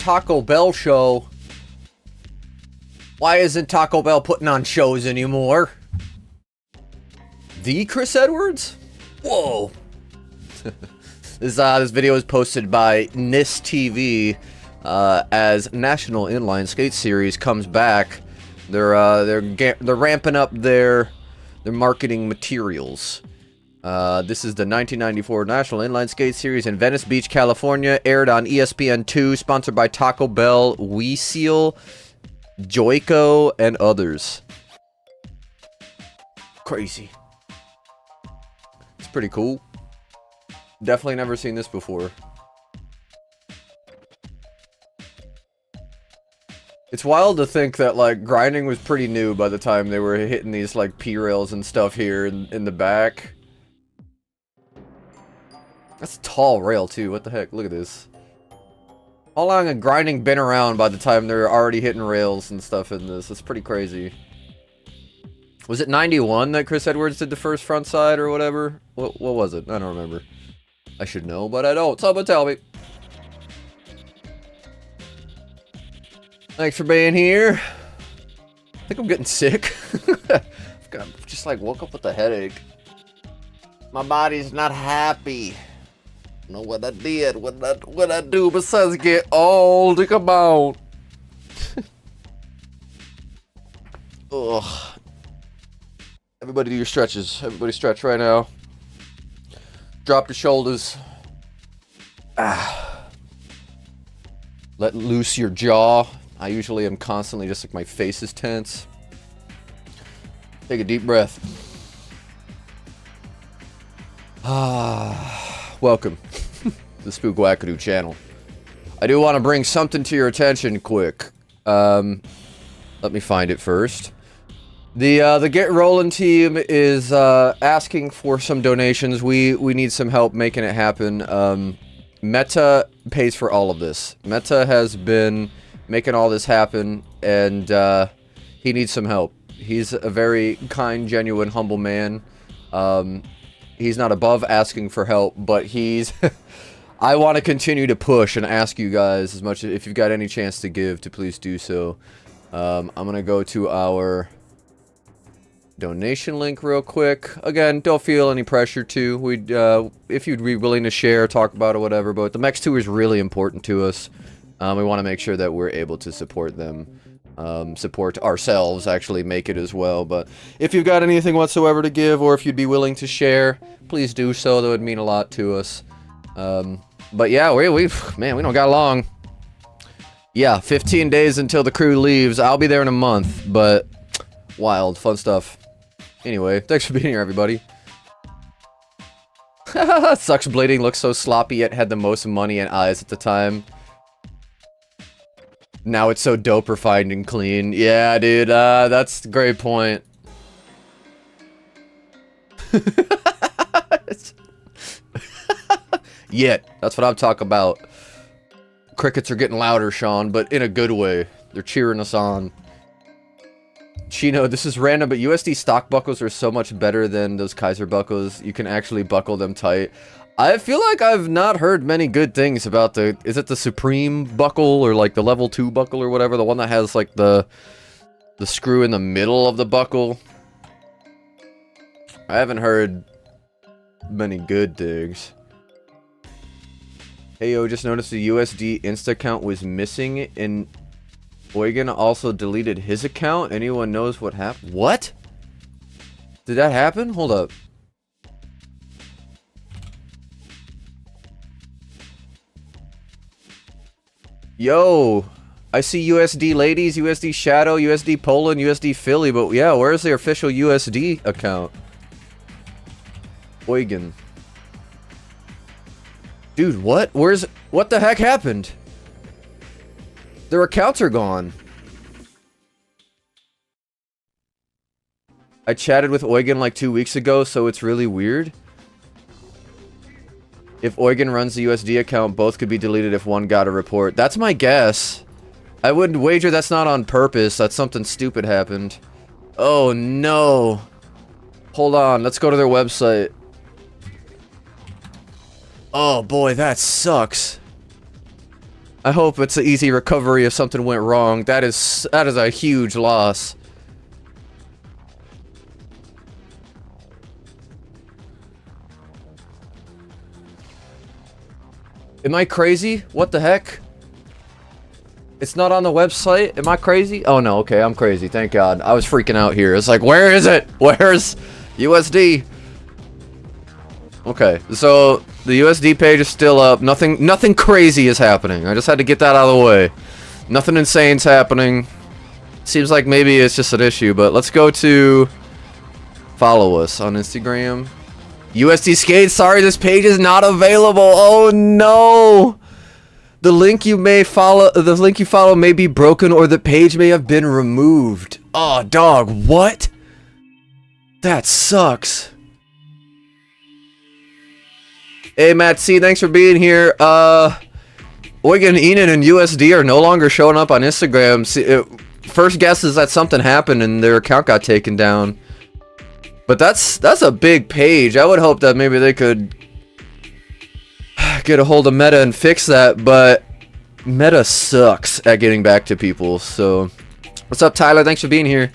Taco Bell show. Why isn't Taco Bell putting on shows anymore? The Chris Edwards? Whoa. This video is posted by NIS TV as National Inline Skate Series comes back. They're ramping up their marketing materials. This is the 1994 National Inline Skate Series in Venice Beach, California. Aired on ESPN2. Sponsored by Taco Bell, WeSeal, Joico, and others. Crazy. It's pretty cool. Definitely never seen this before. It's wild to think that, like, grinding was pretty new by the time they were hitting these, like, P-rails and stuff here in the back. That's a tall rail, too. What the heck? Look at this. How long had grinding been around by the time they're already hitting rails and stuff in this? That's pretty crazy. Was it 91 that Chris Edwards did the first front side or whatever? What was it? I don't remember. I should know, but I don't. Someone tell me. Thanks for being here. I think I'm getting sick. I've just like woke up with a headache. My body's not happy. I don't know what I did. What I do besides get old. Come on. Ugh. Everybody do your stretches. Everybody stretch right now. Drop your shoulders. Ah. Let loose your jaw. I usually am constantly just like my face is tense. Take a deep breath. Welcome to the Spook Wackadoo channel. I do want to bring something to your attention quick. Let me find it first. The Get Rollin' team is asking for some donations. We need some help making it happen. Meta pays for all of this. Meta has been making all this happen, and he needs some help. He's a very kind, genuine, humble man. He's not above asking for help, but he's... I want to continue to push and ask you guys as much, if you've got any chance to give, to please do so. I'm going to go to our donation link real quick. Again, don't feel any pressure to. We'd, if you'd be willing to share, talk about it, whatever, but the Mex Tour is really important to us. We want to make sure that we're able to support them. Support ourselves, actually make it as well. But if you've got anything whatsoever to give, or if you'd be willing to share, please do so. That would mean a lot to us. But yeah, man, we don't got long. Yeah, 15 days until the crew leaves. I'll be there in a month, but wild, fun stuff. Anyway, thanks for being here, everybody. Sucks blading looks so sloppy, yet had the most money and eyes at the time. Now it's so dope, refined, and clean. Yeah, dude, that's a great point. Yet, that's what I'm talking about. Crickets are getting louder, Sean, but in a good way. They're cheering us on. Chino, this is random, but USD stock buckles are so much better than those Kaiser buckles. You can actually buckle them tight. I feel like I've not heard many good things about the... Is it the Supreme buckle, or like the level 2 buckle or whatever? The one that has like the screw in the middle of the buckle. I haven't heard many good things. Hey yo, just noticed the USD Insta account was missing, and Eugen also deleted his account. Anyone knows what happened? What? Did that happen? Hold up. Yo, I see USD Ladies, USD Shadow, USD Poland, USD Philly, but yeah, where's their official USD account? Eugen. Dude, what? What the heck happened? Their accounts are gone. I chatted with Eugen like 2 weeks ago, so it's really weird. If Eugen runs the USD account, both could be deleted if one got a report. That's my guess. I wouldn't wager that's not on purpose. That something stupid happened. Oh no. Hold on, let's go to their website. Oh boy, that sucks. I hope it's an easy recovery if something went wrong. That is a huge loss. Am I crazy? What the heck? It's not on the website? Am I crazy? Oh no, okay, I'm crazy. Thank God. I was freaking out here. It's like, where is it? Where's USD? Okay, so the USD page is still up. Nothing crazy is happening. I just had to get that out of the way. Nothing insane's happening. Seems like maybe it's just an issue, but let's go to follow us on Instagram. USD Skate, sorry, this page is not available. Oh no! The link you follow may be broken, or the page may have been removed. Oh, dog, what? That sucks. Hey, Matt C, thanks for being here. Oigan, Enan, and USD are no longer showing up on Instagram. First guess is that something happened and their account got taken down. But that's a big page. I would hope that maybe they could get a hold of Meta and fix that, but Meta sucks at getting back to people. So, what's up, Tyler? Thanks for being here.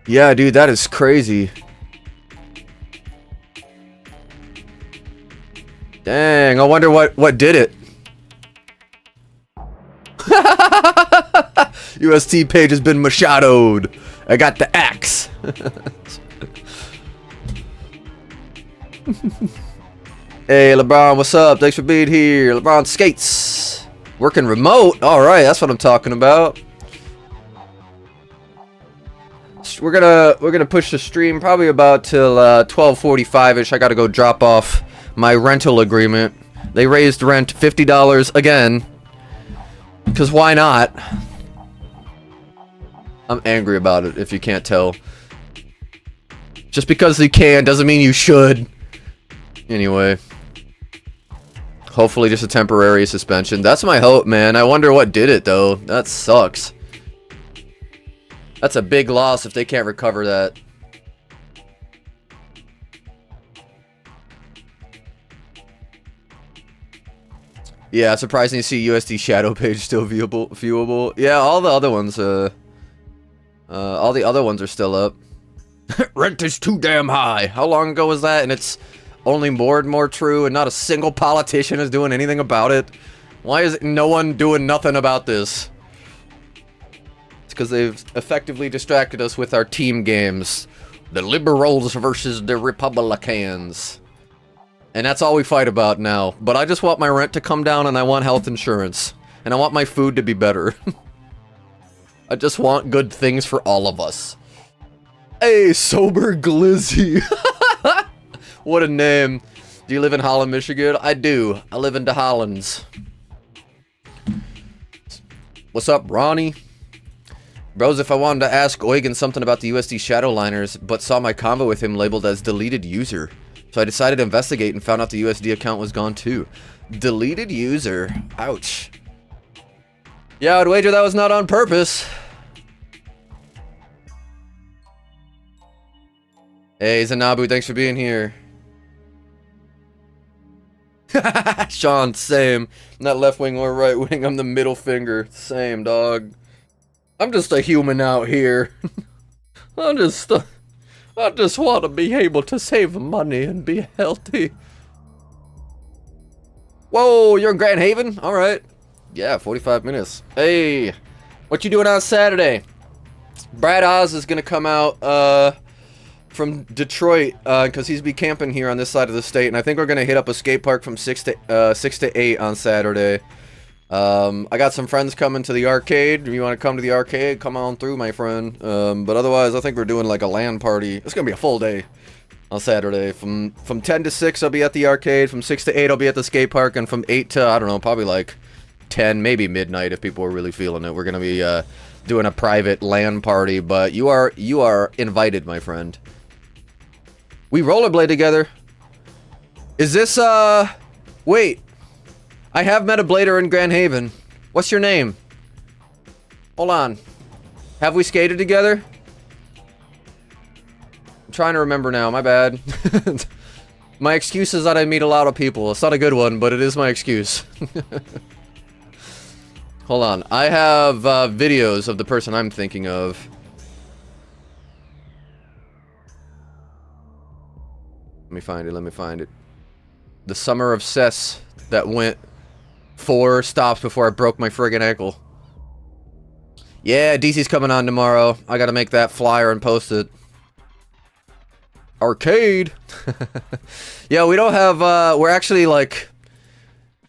Yeah, dude, that is crazy. Dang, I wonder what did it. UST page has been machadoed. I got the axe. Hey, LeBron, what's up? Thanks for being here. LeBron skates. Working remote. All right, that's what I'm talking about. We're gonna push the stream probably about till 12:45ish. I gotta go drop off my rental agreement. They raised rent $50 again. Cause why not? I'm angry about it, if you can't tell. Just because you can doesn't mean you should. Anyway. Hopefully just a temporary suspension. That's my hope, man. I wonder what did it, though. That sucks. That's a big loss if they can't recover that. Yeah, surprising to see USD Shadow page still viewable. Yeah, all the other ones, all the other ones are still up. Rent is too damn high. How long ago was that? And it's only more and more true, and not a single politician is doing anything about it. Why is no one doing nothing about this? It's because they've effectively distracted us with our team games. The liberals versus the Republicans. And that's all we fight about now. But I just want my rent to come down, and I want health insurance. And I want my food to be better. I just want good things for all of us. Hey, Sober Glizzy. What a name. Do you live in Holland, Michigan? I do. I live in the Hollands. What's up, Ronnie? Bros, if I wanted to ask Eugen something about the USD Shadowliners, but saw my convo with him labeled as deleted user. So I decided to investigate and found out the USD account was gone too. Deleted user. Ouch. Yeah, I'd wager that was not on purpose. Hey, Zanabu, thanks for being here. Sean, same. Not left wing or right wing, I'm the middle finger. Same, dog. I'm just a human out here. I just want to be able to save money and be healthy. Whoa, you're in Grand Haven? Alright. Yeah, 45 minutes. Hey, what you doing on Saturday? Brad Oz is gonna come out, from Detroit, because he's be camping here on this side of the state, and I think we're gonna hit up a skate park from 6 to 8 on Saturday. I got some friends coming to the arcade. If you want to come to the arcade, come on through, my friend. But otherwise, I think we're doing like a LAN party. It's gonna be a full day on Saturday. From 10 to 6, I'll be at the arcade. From 6 to 8, I'll be at the skate park, and from 8 to, I don't know, probably like 10, maybe midnight if people are really feeling it. We're gonna be doing a private LAN party, but you are invited, my friend. We rollerblade together. Is this wait. I have met a blader in Grand Haven. What's your name? Hold on. Have we skated together? I'm trying to remember now, my bad. My excuse is that I meet a lot of people. It's not a good one, but it is my excuse. Hold on. I have videos of the person I'm thinking of. Let me find it. Let me find it. The summer of cess that went 4 stops before I broke my friggin' ankle. Yeah, DC's coming on tomorrow. I gotta make that flyer and post it. Arcade! Yeah, we don't have, we're actually, like...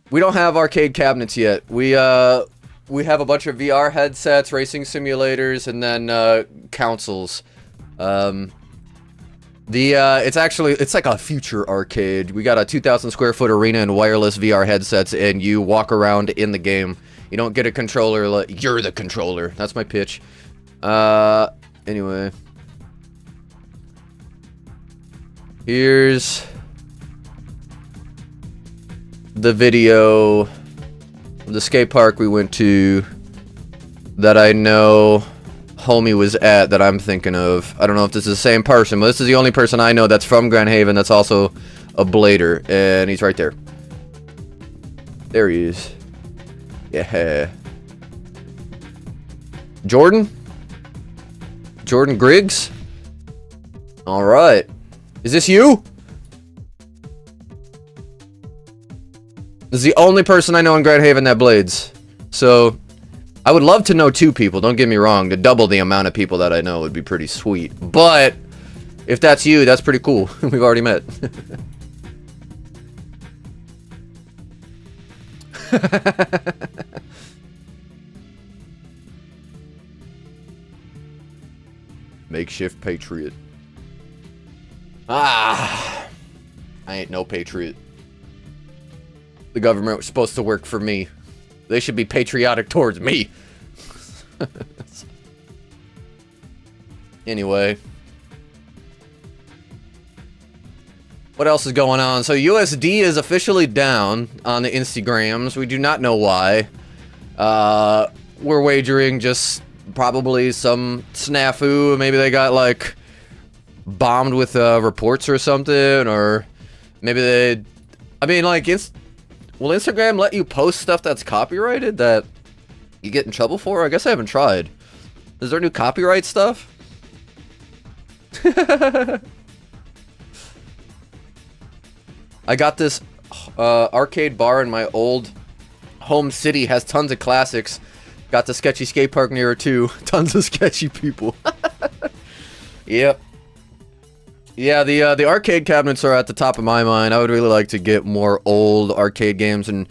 We don't have arcade cabinets yet. We have a bunch of VR headsets, racing simulators, and then, consoles. It's like a future arcade. We got a 2,000 square foot arena and wireless VR headsets, and you walk around in the game. You don't get a controller, like, you're the controller. That's my pitch. Anyway. Here's the video of the skate park we went to that I know homie was at that I'm thinking of. I don't know if this is the same person, but this is the only person I know that's from Grand Haven that's also a blader, and he's right there. There he is. Yeah. Jordan? Jordan Griggs? Alright. Is this you? This is the only person I know in Grand Haven that blades. So, I would love to know 2 people, don't get me wrong. To double the amount of people that I know would be pretty sweet. But, if that's you, that's pretty cool. We've already met. Makeshift patriot. Ah, I ain't no patriot. The government was supposed to work for me. They should be patriotic towards me. Anyway. What else is going on? So USD is officially down on the Instagrams. We do not know why. We're wagering just probably some snafu. Maybe they got like bombed with reports or something, or maybe they... I mean, like, will Instagram let you post stuff that's copyrighted that you get in trouble for? I guess I haven't tried. Is there new copyright stuff? I got this arcade bar in my old home city. Has tons of classics. Got the sketchy skate park near it too. Tons of sketchy people. Yep. Yeah, the arcade cabinets are at the top of my mind. I would really like to get more old arcade games, and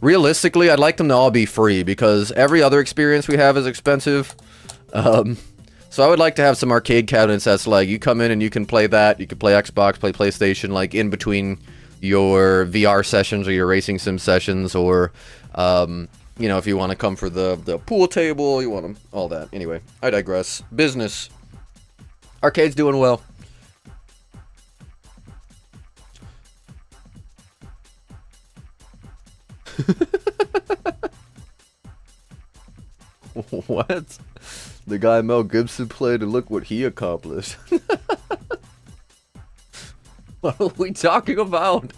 realistically, I'd like them to all be free, because every other experience we have is expensive. So I would like to have some arcade cabinets that's like, you come in and you can play that, you can play Xbox, play PlayStation, like in between your VR sessions or your racing sim sessions, or, you know, if you want to come for the pool table, you want them, all that. Anyway, I digress. Business. Arcade's doing well. What? The guy Mel Gibson played, and look what he accomplished. What are we talking about?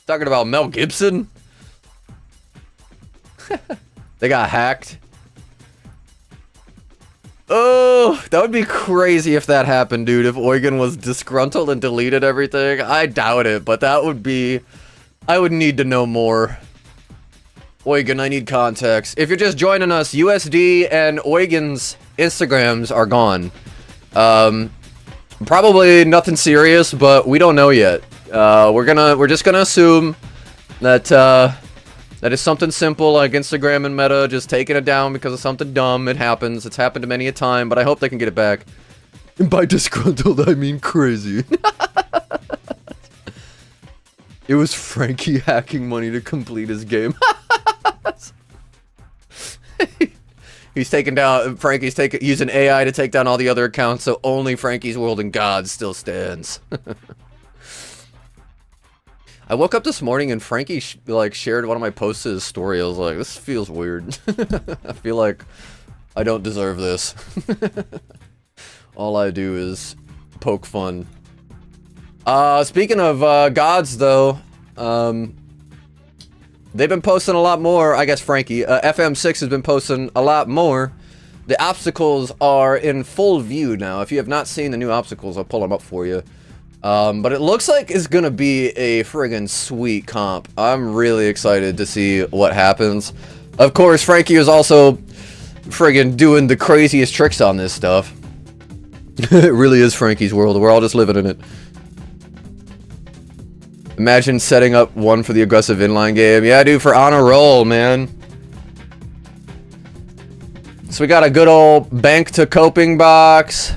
Talking about Mel Gibson? They got hacked. Oh, that would be crazy if that happened, dude. If Eugen was disgruntled and deleted everything. I doubt it, but that would be... I would need to know more. Eugen, I need context. If you're just joining us, USD and Eugen's Instagrams are gone. Probably nothing serious, but we don't know yet. We're just gonna assume that that is something simple like Instagram and Meta just taking it down because of something dumb. It happens. It's happened many a time, but I hope they can get it back. And by disgruntled, I mean crazy. It was Frankie hacking money to complete his game. He's taking down, Frankie's using AI to take down all the other accounts, so only Frankie's World and Gods still stands. I woke up this morning and Frankie shared one of my posts to his story. I was like, this feels weird. I feel like I don't deserve this. All I do is poke fun. Speaking of gods, though, They've been posting a lot more. I guess Frankie, FM6 has been posting a lot more. The obstacles are in full view now. If you have not seen the new obstacles, I'll pull them up for you. But it looks like it's gonna be a friggin' sweet comp. I'm really excited to see what happens. Of course, Frankie is also friggin' doing the craziest tricks on this stuff. It really is Frankie's world. We're all just living in it. Imagine setting up one for the aggressive inline game. Yeah, dude, for on a roll, man. So we got a good old bank to coping box.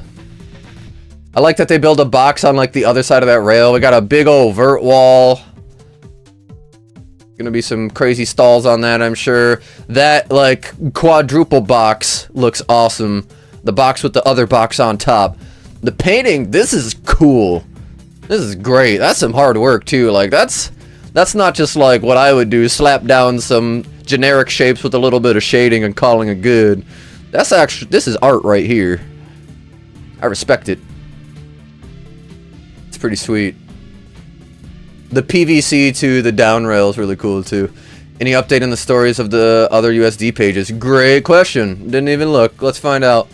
I like that they build a box on like the other side of that rail. We got a big old vert wall. Gonna be some crazy stalls on that, I'm sure. That like quadruple box looks awesome. The box with the other box on top. The painting, this is cool. This is great. That's some hard work too. Like that's not just like what I would do, slap down some generic shapes with a little bit of shading and calling it good. That's actually, this is art right here. I respect it. It's pretty sweet. The PVC to the down rail is really cool too. Any update in the stories of the other USD pages? Great question. Didn't even look. Let's find out.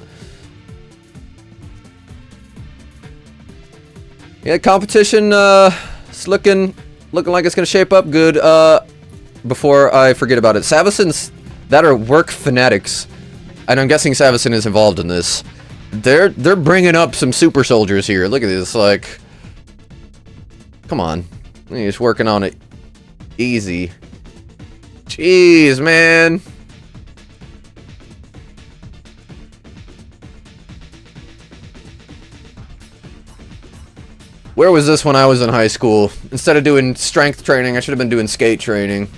Yeah, competition it's looking like it's gonna shape up good. Before I forget about it, Savasins that are work fanatics, and I'm guessing Savacin is involved in this. They're bringing up some super soldiers here. Look at this, like, come on, he's working on it easy. Jeez, man. Where was this when I was in high school? Instead of doing strength training, I should have been doing skate training.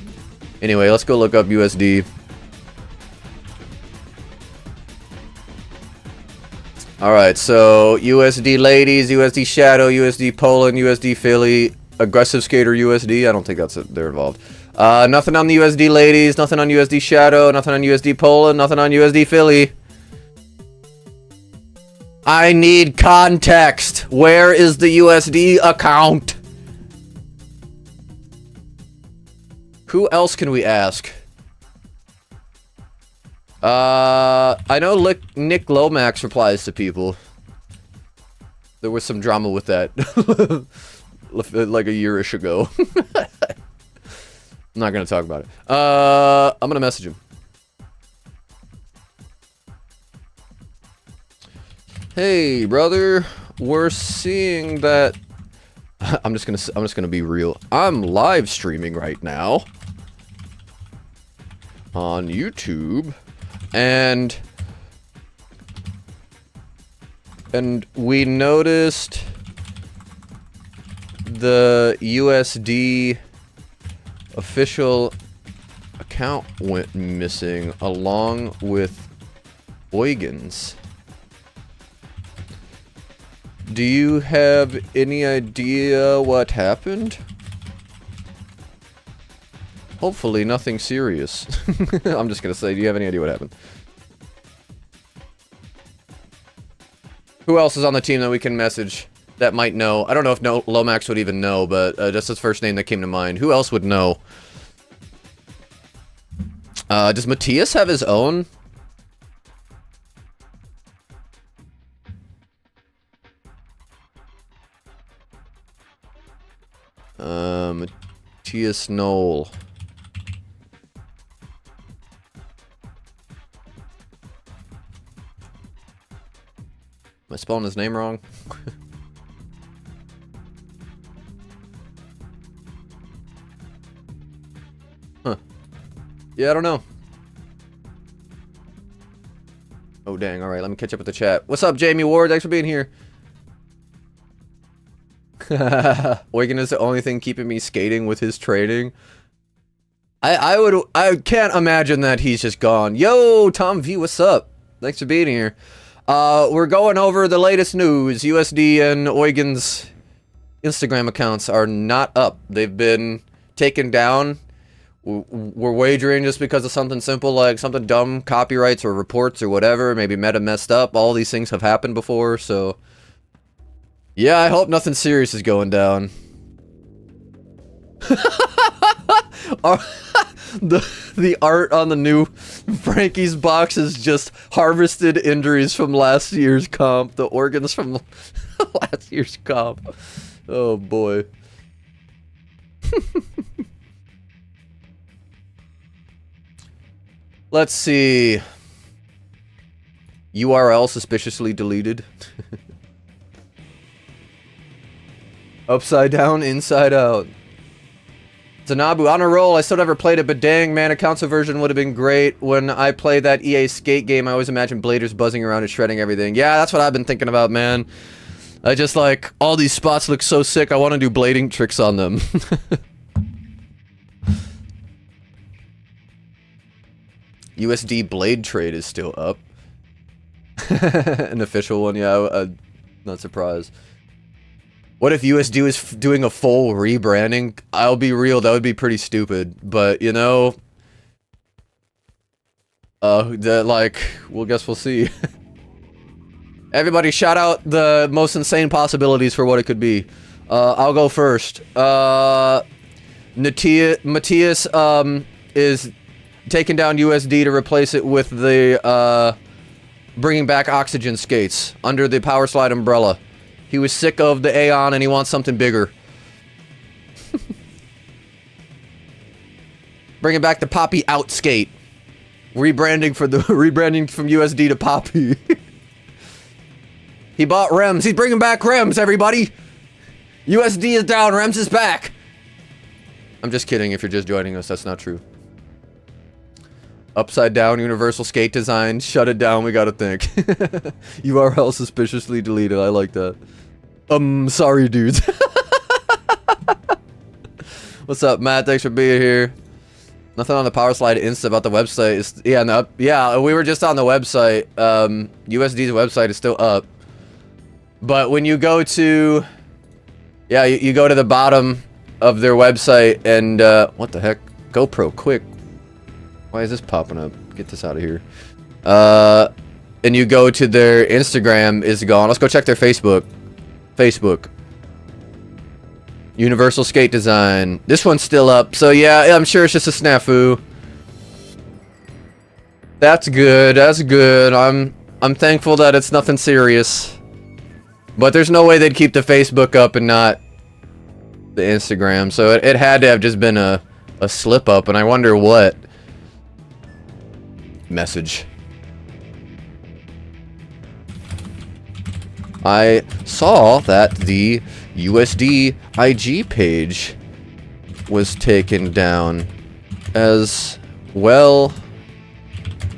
Anyway, let's go look up USD. Alright, so USD Ladies, USD Shadow, USD Poland, USD Philly, Aggressive Skater USD. I don't think they're involved. Nothing on the USD Ladies, nothing on USD Shadow, nothing on USD Poland, nothing on USD Philly. I need context. Where is the USD account? Who else can we ask? I know Nick Lomax replies to people. There was some drama with that. Like a year-ish ago. I'm not gonna talk about it. I'm gonna message him. Hey, brother, we're seeing that. I'm just gonna be real. I'm live streaming right now on YouTube, and we noticed the USD official account went missing along with Eugen's. Do you have any idea what happened? Hopefully nothing serious. I'm just gonna say, do you have any idea what happened? Who else is on the team that we can message that might know? I don't know if Lomax would even know, but just his first name that came to mind. Who else would know? Does Matthias have his own? Matthias Knoll. Am I spelling his name wrong? Huh. Yeah, I don't know. Oh, dang. Alright, let me catch up with the chat. What's up, Jamie Ward? Thanks for being here. Eugen is the only thing keeping me skating with his training. I can't imagine that he's just gone. Yo, Tom V, what's up? Thanks for being here. We're going over the latest news. USD and Eugen's Instagram accounts are not up. They've been taken down. We're wagering just because of something simple, like something dumb, copyrights or reports or whatever. Maybe Meta messed up. All these things have happened before, so... Yeah, I hope nothing serious is going down. the art on the new Frankie's box is just harvested injuries from last year's comp. The organs from last year's comp. Oh boy. Let's see. URL suspiciously deleted. Upside down, inside out. Tanabu, on a roll. I still never played it, but dang, man, a console version would have been great. When I play that EA Skate game, I always imagine bladers buzzing around and shredding everything. Yeah, that's what I've been thinking about, man. I just like, all these spots look so sick, I want to do blading tricks on them. USD blade trade is still up. An official one, yeah, not surprised. What if USD was doing a full rebranding? I'll be real, that would be pretty stupid. But, you know... like, well, guess we'll see. Everybody shout out the most insane possibilities for what it could be. I'll go first. Matthias, is taking down USD to replace it with the, bringing back oxygen skates under the Power Slide umbrella. He was sick of the Aeon and he wants something bigger. Bringing back the Poppy Out skate. Rebranding from USD to Poppy. He bought Rems. He's bringing back Rems, everybody. USD is down. Rems is back. I'm just kidding. If you're just joining us, that's not true. Upside down universal skate design. Shut it down. We gotta think. URL suspiciously deleted. I like that. Sorry, dudes. What's up, Matt? Thanks for being here. Nothing on the Power Slide Insta about the website. Yeah, we were just on the website. USD's website is still up. But when you go to... Yeah, you go to the bottom of their website and... what the heck? GoPro, quick. Why is this popping up? Get this out of here. And you go to their Instagram is gone. Let's go check their Facebook. Universal Skate Design. This one's still up. So yeah, I'm sure it's just a snafu. That's good. That's good. I'm thankful that it's nothing serious. But there's no way they'd keep the Facebook up and not the Instagram. So it had to have just been a slip up, and I wonder what. Message. I saw that the USD IG page was taken down, as well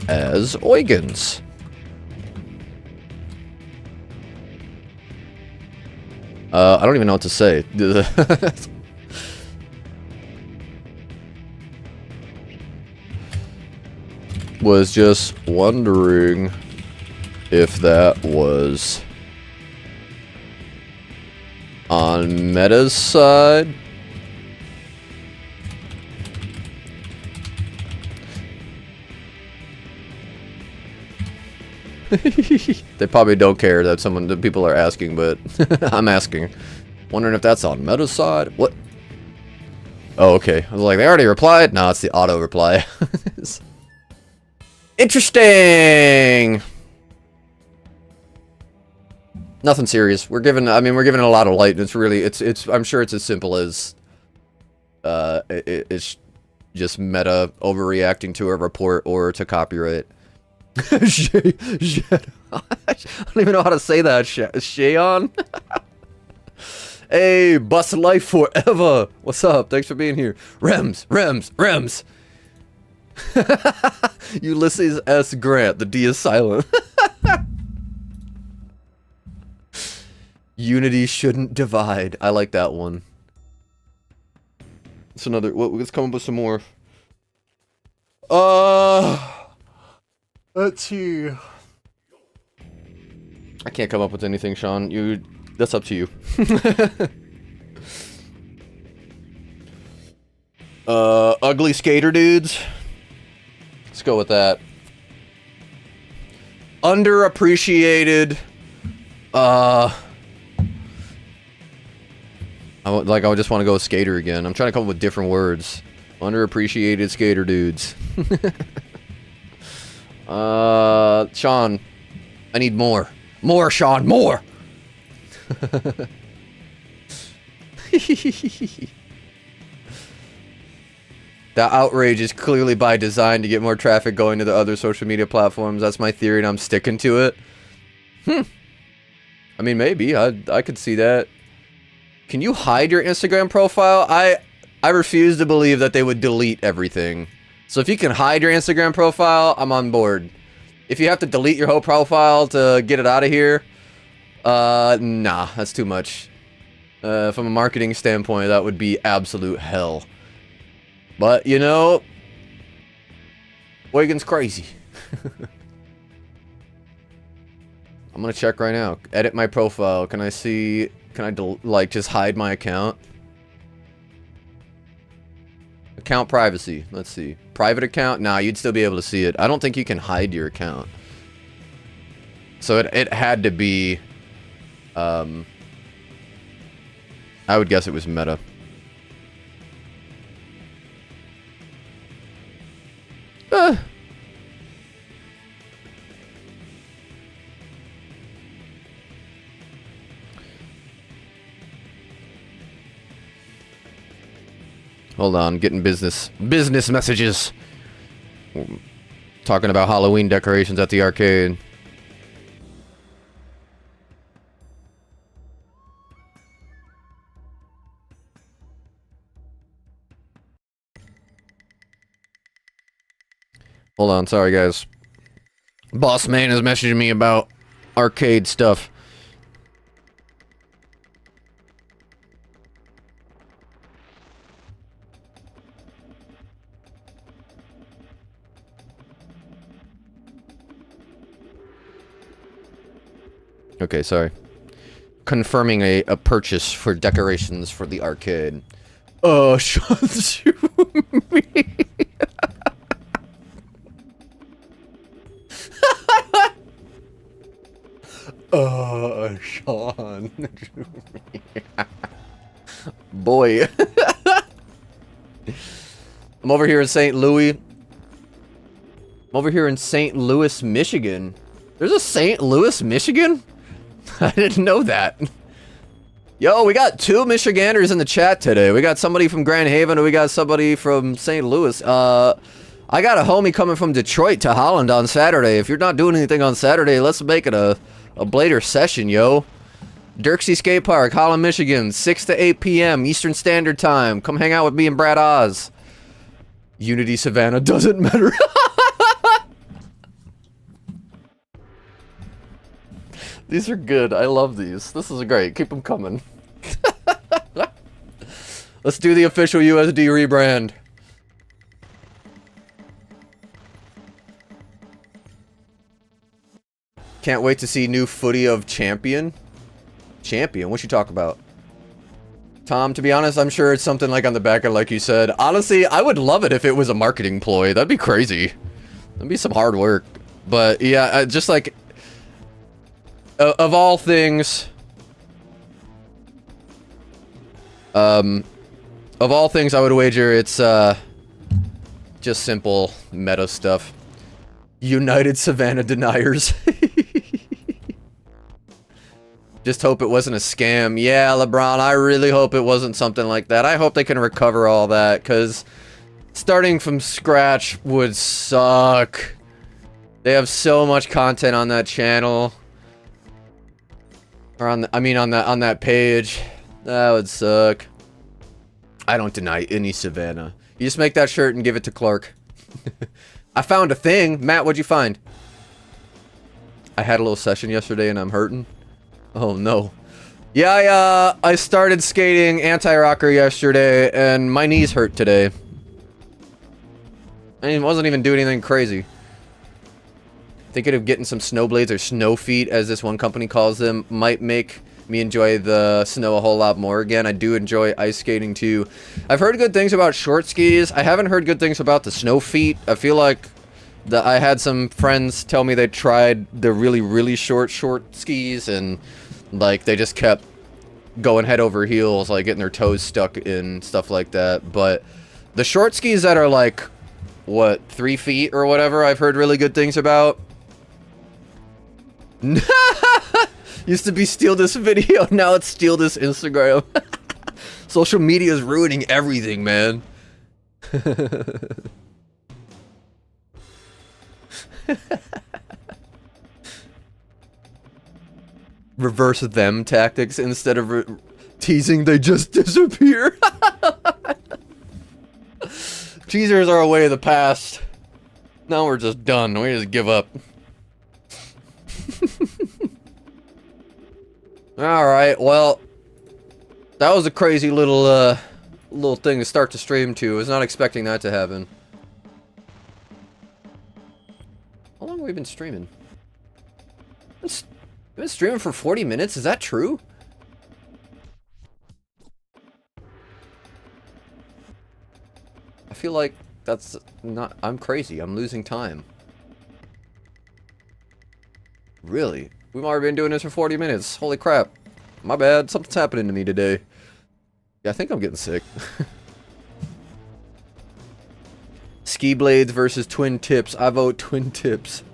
as Eugen's. I don't even know what to say. Was just wondering if that was on Meta's side. They probably don't care that the people are asking, but I'm asking. Wondering if that's on Meta's side. What? Oh, okay. I was like, they already replied? No, it's the auto reply. Interesting. Nothing serious. We're giving a lot of light, and it's really, I'm sure it's as simple as, it's just Meta overreacting to a report or to copyright. I don't even know how to say that. Shayon? Hey, bust life forever. What's up? Thanks for being here. Rems. Ulysses S. Grant. The D is silent. Unity shouldn't divide. I like that one. It's another. Let's come up with some more. Let's see. I can't come up with anything, Sean. That's up to you. Ugly skater dudes. Let's go with that. Underappreciated. I just want to go with skater again. I'm trying to come up with different words. Underappreciated skater dudes. Sean, I need more. More, Sean, more! That outrage is clearly by design to get more traffic going to the other social media platforms. That's my theory, and I'm sticking to it. I mean, maybe. I could see that. Can you hide your Instagram profile? I refuse to believe that they would delete everything. So if you can hide your Instagram profile, I'm on board. If you have to delete your whole profile to get it out of here, nah, that's too much. From a marketing standpoint, that would be absolute hell. But, you know, Wigan's crazy. I'm gonna check right now. Edit my profile. Can I see... Can I, like, just hide my account? Account privacy. Let's see. Private account? Nah, you'd still be able to see it. I don't think you can hide your account. So it had to be... I would guess it was Meta. Hold on, getting business messages. Talking about Halloween decorations at the arcade. Hold on, sorry guys. Boss man is messaging me about arcade stuff. Okay, sorry. Confirming a purchase for decorations for the arcade. Oh, Sean, shoot me. Oh, Sean. Boy. I'm over here in St. Louis. I'm over here in St. Louis, Michigan. There's a St. Louis, Michigan? I didn't know that. Yo, we got 2 Michiganders in the chat today. We got somebody from Grand Haven and we got somebody from St. Louis. I got a homie coming from Detroit to Holland on Saturday. If you're not doing anything on Saturday, let's make it a Blader session, yo. Dirksey Skate Park, Holland, Michigan, 6 to 8 p.m. Eastern Standard Time. Come hang out with me and Brad Oz. Unity Savannah doesn't matter. These are good. I love these. This is great. Keep them coming. Let's do the official USD rebrand. Can't wait to see new footy of Champion. Champion? What you talk about? Tom, to be honest, I'm sure it's something like on the back end, like you said. Honestly, I would love it if it was a marketing ploy. That'd be crazy. That'd be some hard work. But yeah, just like... of all things... of all things, I would wager it's, just simple meta stuff. United Savannah Deniers. Just hope it wasn't a scam. Yeah, LeBron, I really hope it wasn't something like that. I hope they can recover all that, because starting from scratch would suck. They have so much content on that channel. Or on the, I mean on that page. That would suck. I don't deny any Savannah. You just make that shirt and give it to Clark. I found a thing. Matt, what'd you find? I had a little session yesterday and I'm hurting. Oh no. Yeah, I started skating anti-rocker yesterday and my knees hurt today. I wasn't even doing anything crazy. Thinking of getting some snow blades or snow feet, as this one company calls them, might make me enjoy the snow a whole lot more again. I do enjoy ice skating too. I've heard good things about short skis. I haven't heard good things about the snow feet. I feel like I had some friends tell me they tried the really short skis and like they just kept going head over heels, like getting their toes stuck in stuff like that. But The short skis that are like, what, 3 feet or whatever, I've heard really good things about. Used to be steal this video, now it's steal this Instagram. Social media is ruining everything, man. Reverse them tactics instead of teasing, they just disappear. Teasers are a way of the past. Now we're just done. We just give up. Alright, well, that was a crazy little thing to start the stream to. I was not expecting that to happen. How long have we been streaming? We've been streaming for 40 minutes? Is that true? I feel like that's not... I'm crazy. I'm losing time. Really? We've already been doing this for 40 minutes. Holy crap. My bad. Something's happening to me today. Yeah, I think I'm getting sick. Ski blades versus twin tips. I vote twin tips.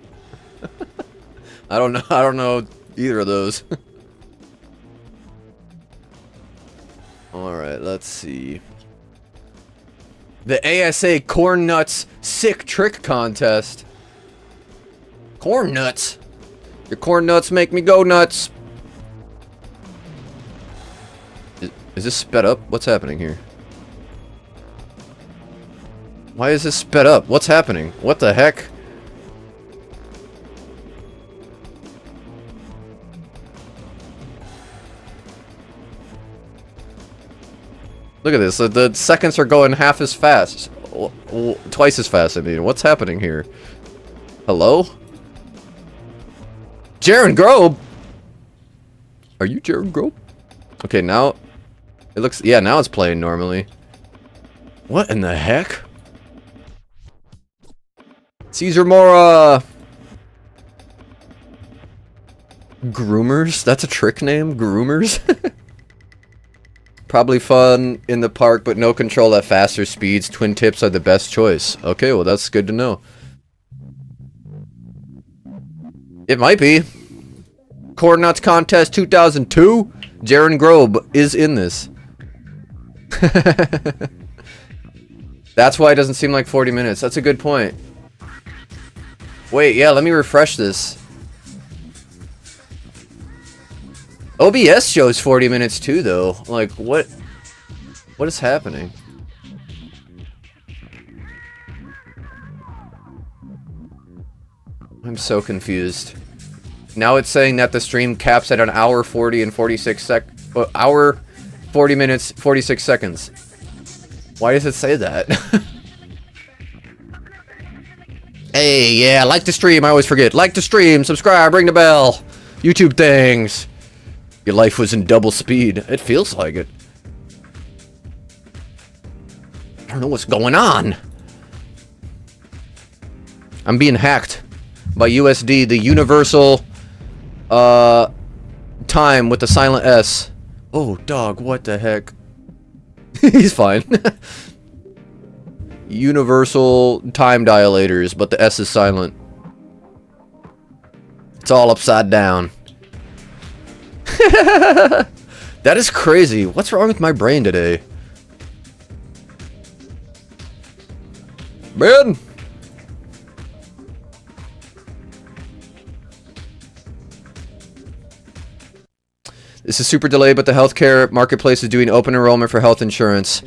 I don't know either of those. Alright, let's see. The ASA Corn Nuts Sick Trick Contest. Corn nuts? Your corn nuts make me go nuts. Is this sped up? What's happening here? Why is this sped up? What's happening? What the heck? Look at this. The seconds are going half as fast. Twice as fast, I mean. What's happening here? Hello? Jaren Grobe? Are you Jaren Grobe? Okay, now... It looks... Yeah, now it's playing normally. What in the heck? Caesar Mora... Groomers? That's a trick name? Groomers? Probably fun in the park, but no control at faster speeds. Twin tips are the best choice. Okay, well that's good to know. It might be. Corn Nuts Contest 2002? Jaren Grobe is in this. That's why it doesn't seem like 40 minutes. That's a good point. Wait, yeah, let me refresh this. OBS shows 40 minutes too, though. Like, what is happening? I'm so confused. Now it's saying that the stream caps at an hour 40 and 46 hour 40 minutes 46 seconds. Why does it say that? Hey, yeah, like the stream. I always forget. Like the stream, subscribe, ring the bell. YouTube things. Your life was in double speed. It feels like it. I don't know what's going on. I'm being hacked by USD, the universal time with the silent S. Oh, dog, what the heck? He's fine. Universal time dilators, but the S is silent. It's all upside down. That is crazy. What's wrong with my brain today? Man! This is super delayed, but the healthcare marketplace is doing open enrollment for health insurance.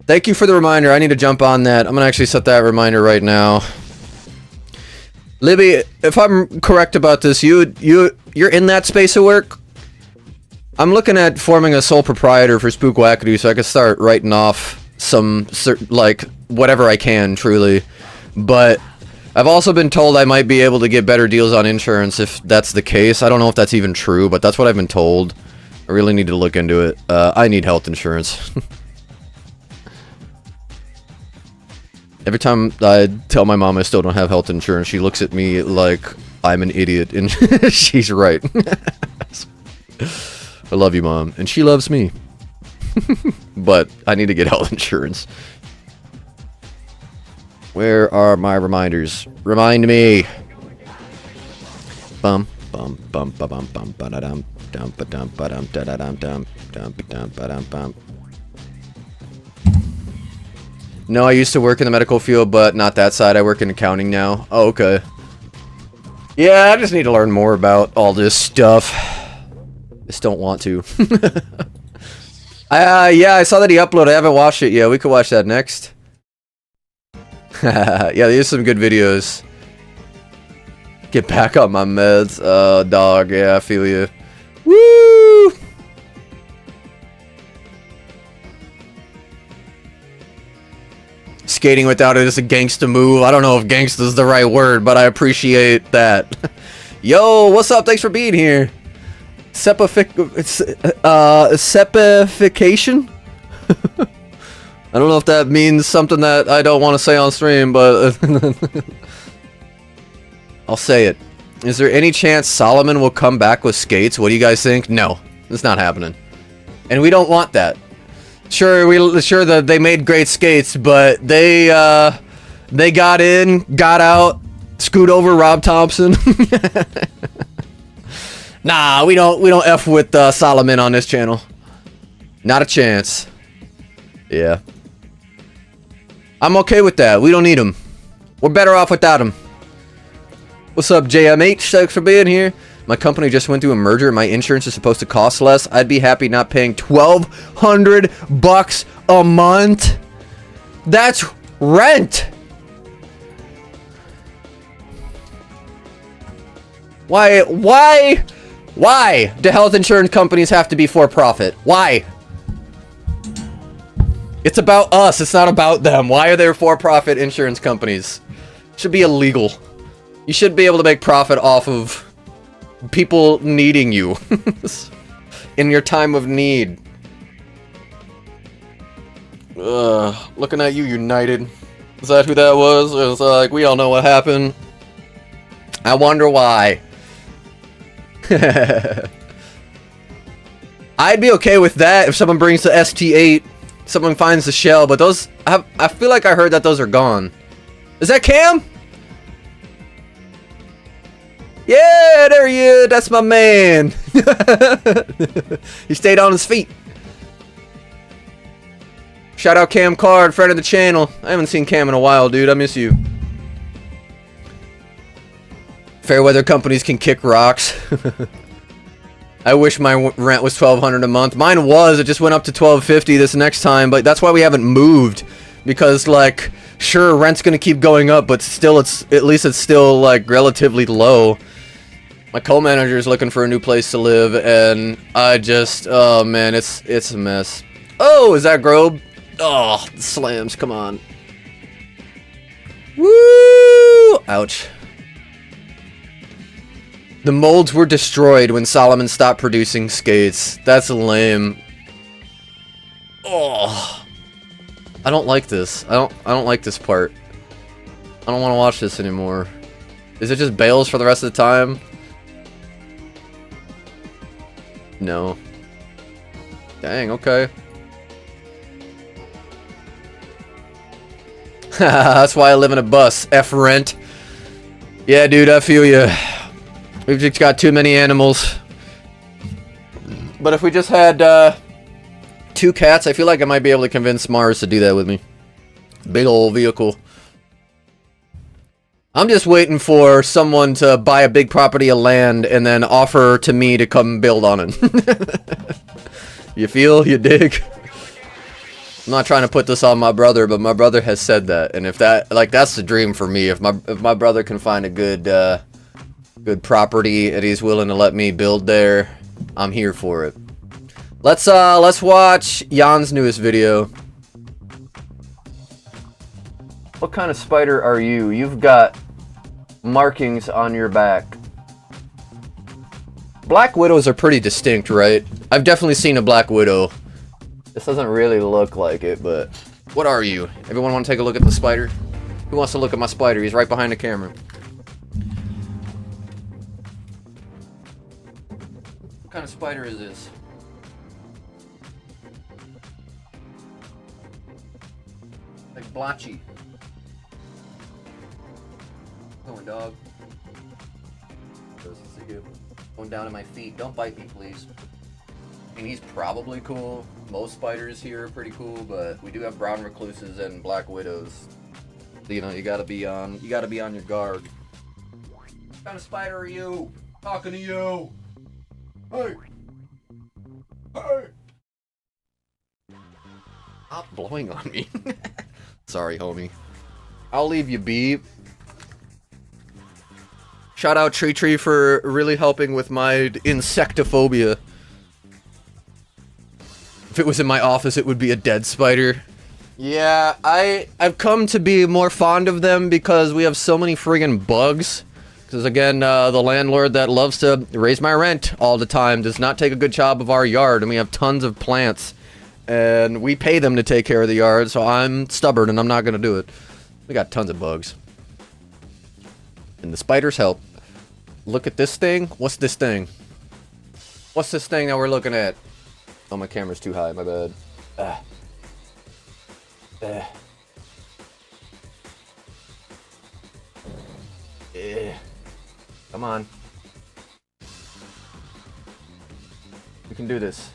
Thank you for the reminder. I need to jump on that. I'm gonna actually set that reminder right now. Libby, if I'm correct about this, you're in that space of work? I'm looking at forming a sole proprietor for Spook Wackadoo so I can start writing off some, like, whatever I can, truly. But I've also been told I might be able to get better deals on insurance if that's the case. I don't know if that's even true, but that's what I've been told. I really need to look into it. I need health insurance. Every time I tell my mom I still don't have health insurance, she looks at me like I'm an idiot, and she's right. I love you, Mom. And she loves me. But I need to get health insurance. Where are my reminders? Remind me. Bum bum bum bum bum bum ba da dum dum ba dum ba dum da da dum dum dum ba dum ba dum bum. No, I used to work in the medical field, but not that side. I work in accounting now. Oh, okay. Yeah, I just need to learn more about all this stuff. Just don't want to. Yeah, I saw that he uploaded. I haven't watched it yet. We could watch that next. Yeah, these are some good videos. Get back on my meds. Dog. Yeah, I feel you. Woo! Skating without it is a gangsta move. I don't know if gangsta is the right word, but I appreciate that. Yo, what's up? Thanks for being here. Sepification? I don't know if that means something that I don't want to say on stream, but I'll say it. Is there any chance Solomon will come back with skates? What do you guys think? No, it's not happening. And we don't want that. Sure that they made great skates, but they got in, got out, scoot over Rob Thompson. Nah, we don't F with Solomon on this channel. Not a chance. Yeah. I'm okay with that. We don't need him. We're better off without him. What's up, JMH? Thanks for being here. My company just went through a merger. My insurance is supposed to cost less. I'd be happy not paying $1,200 a month. That's rent. Why do health insurance companies have to be for profit? Why? It's about us. It's not about them. Why are there for-profit insurance companies? It should be illegal. You should be able to make profit off of people needing you in your time of need. Looking at you, United. Is that who that was? It was like, we all know what happened. I wonder why. I'd be okay with that if someone brings the ST8. Someone finds the shell, but those... I feel like I heard that those are gone. Is that Cam? Yeah, there he is. That's my man. He stayed on his feet. Shout out Cam Card, friend of the channel. I haven't seen Cam in a while, dude. I miss you. Fairweather companies can kick rocks. I wish my rent was $1,200 a month. Mine was. It just went up to $1,250 this next time, but that's why we haven't moved. Because, like, sure, rent's gonna keep going up, but still, at least it's still, like, relatively low. My co-manager's looking for a new place to live, and I just, oh man, it's a mess. Oh, is that Grobe? Oh, the slams, come on. Woo! Ouch. The molds were destroyed when Solomon stopped producing skates. That's lame. Oh, I don't like this. I don't like this part. I don't want to watch this anymore. Is it just bales for the rest of the time? No. Dang, okay. That's why I live in a bus. F rent. Yeah, dude, I feel you. We've just got too many animals. But if we just had 2 cats, I feel like I might be able to convince Mars to do that with me. Big old vehicle. I'm just waiting for someone to buy a big property of land and then offer to me to come build on it. You feel? You dig? I'm not trying to put this on my brother, but my brother has said that. And if that, like, that's the dream for me. If my brother can find a good property and he's willing to let me build there, I'm here for it. Let's watch Jan's newest video. What kind of spider are you? You've got markings on your back. Black widows are pretty distinct, right? I've definitely seen a black widow. This doesn't really look like it, but what are you? Everyone want to take a look at the spider? Who wants to look at my spider? He's right behind the camera. What kind of spider is this? Like blotchy. more, dog. Going down to my feet. Don't bite me, please. I mean, he's probably cool. Most spiders here are pretty cool, but we do have brown recluses and black widows. So, you know, you gotta be on your guard. What kind of spider are you? Talking to you. Hey. Hey. Stop blowing on me. Sorry, homie. I'll leave you be. Shout out Tree for really helping with my insectophobia. If it was in my office, it would be a dead spider. Yeah, I've come to be more fond of them because we have so many friggin' bugs. Because again, the landlord that loves to raise my rent all the time does not take a good job of our yard, and we have tons of plants. And we pay them to take care of the yard, so I'm stubborn and I'm not gonna do it. We got tons of bugs. And the spiders help. Look at this thing. What's this thing? What's this thing that we're looking at? Oh, my camera's too high, my bad. Come on. We can do this.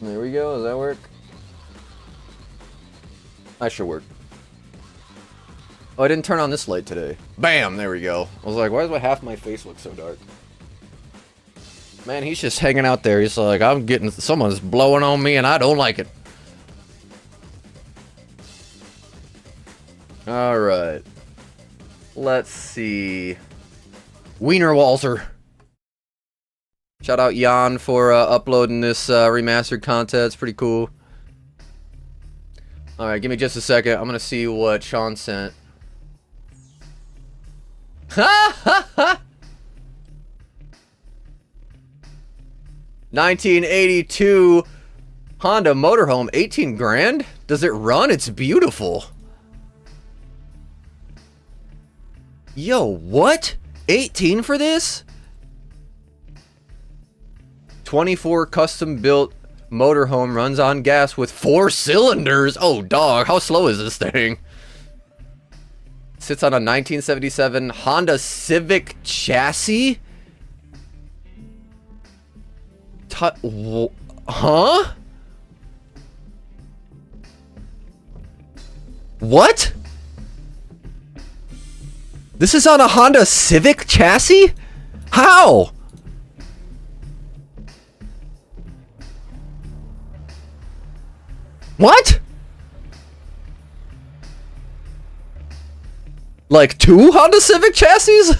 There we go. Does that work? That should work. Oh, I didn't turn on this light today. Bam! There we go. I was like, why does half my face look so dark? Man, he's just hanging out there. He's like, I'm getting... Someone's blowing on me and I don't like it. Alright. Let's see. Wiener Walzer. Shout out Jan for uploading this remastered content. It's pretty cool. Alright, give me just a second. I'm gonna see what Sean sent. Ha ha ha! 1982 Honda motorhome, 18 grand? Does it run? It's beautiful. Yo, what? 18 for this? 24 custom built motorhome, runs on gas with 4 cylinders. Oh, dog, how slow is this thing? Sits on a 1977 Honda Civic chassis? Huh? What? This is on a Honda Civic chassis? How? What? Like 2 Honda Civic chassis?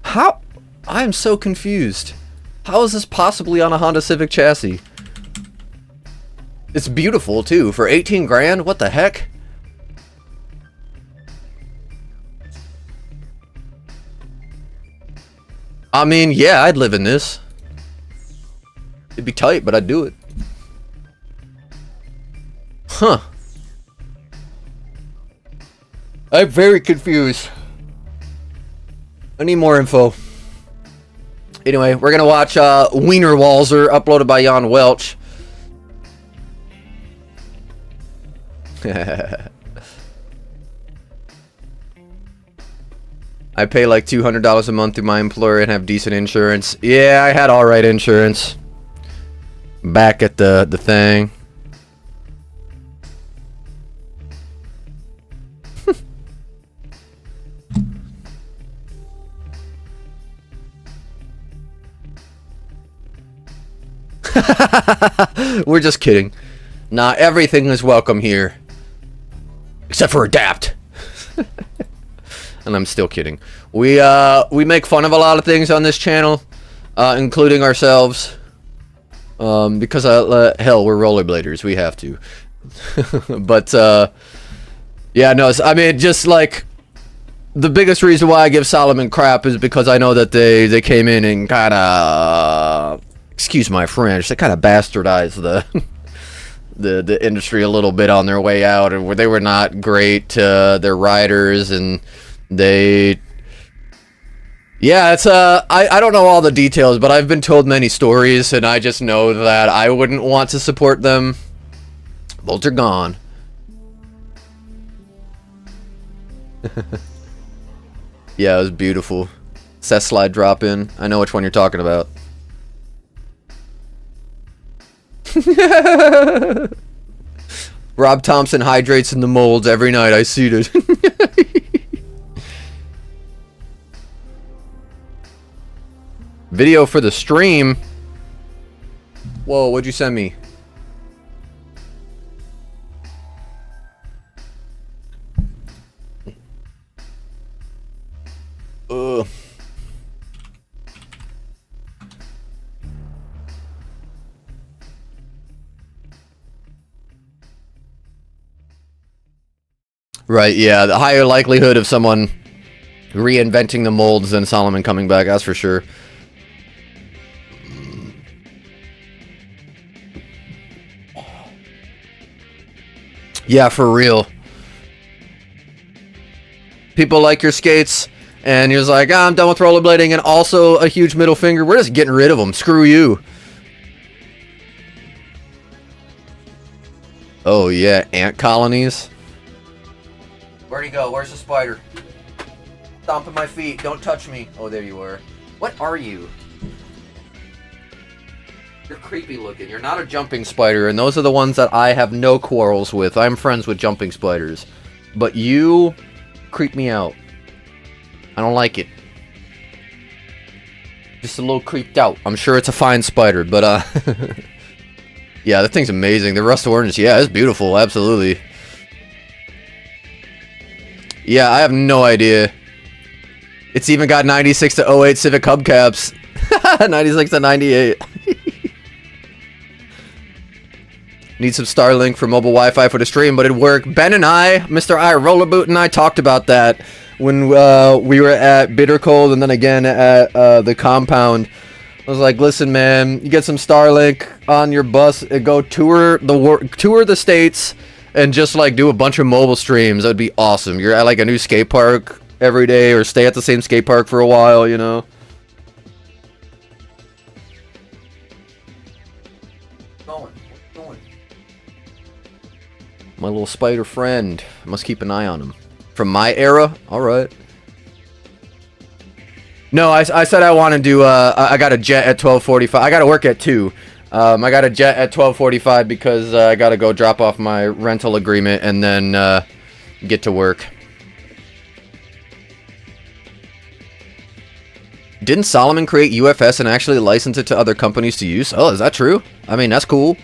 How? I'm so confused. How is this possibly on a Honda Civic chassis? It's beautiful too. For 18 grand? What the heck? I mean, yeah, I'd live in this. It'd be tight, but I'd do it. Huh. I'm very confused. I need more info. Anyway, we're gonna watch Wiener Walzer, uploaded by Jan Welch. I pay like $200 a month through my employer and have decent insurance. Yeah, I had alright insurance. Back at the thing. We're just kidding. Nah, everything is welcome here. Except for Adapt. And I'm still kidding. We make fun of a lot of things on this channel, including ourselves. Because hell, we're rollerbladers. We have to. But yeah, no. I mean, just like the biggest reason why I give Solomon crap is because I know that they came in and kind of, excuse my French, they kind of bastardized the industry a little bit on their way out, and where they were not great to their riders, and They... Yeah, it's, I don't know all the details, but I've been told many stories, and I just know that I wouldn't want to support them. Bolts are gone. Yeah, it was beautiful. Set slide drop in. I know which one you're talking about. Rob Thompson hydrates in the molds every night. I see it. Video for the stream. Whoa, what'd you send me? Ugh. Right, yeah, the higher likelihood of someone reinventing the molds than Solomon coming back, that's for sure. Yeah, for real. People like your skates, and you're just like, I'm done with rollerblading, and also a huge middle finger. We're just getting rid of them. Screw you. Oh, yeah, ant colonies. Where'd he go? Where's the spider? Stomping my feet. Don't touch me. Oh, there you are. What are you? You're creepy looking. You're not a jumping spider, and those are the ones that I have no quarrels with. I'm friends with jumping spiders. But you creep me out. I don't like it. Just a little creeped out. I'm sure it's a fine spider, but yeah, that thing's amazing. The rust orange, yeah, it's beautiful, absolutely. Yeah, I have no idea. It's even got 96 to 08 Civic hubcaps. 96 to 98. Need some Starlink for mobile Wi-Fi for the stream, but it'd work. Ben and I, Mr. I, Rollerboot and I talked about that when we were at Bitter Cold and then again at the compound. I was like, listen, man, you get some Starlink on your bus and go tour the states and just like do a bunch of mobile streams. That'd be awesome. You're at like a new skate park every day or stay at the same skate park for a while, you know? Going. My little spider friend. I must keep an eye on him. From my era? Alright. No, I said I want to do, I got a jet at 12:45. I got to work at 2. I got a jet at 12:45 because I got to go drop off my rental agreement and then get to work. Didn't Solomon create UFS and actually license it to other companies to use? Oh, is that true? I mean, that's cool.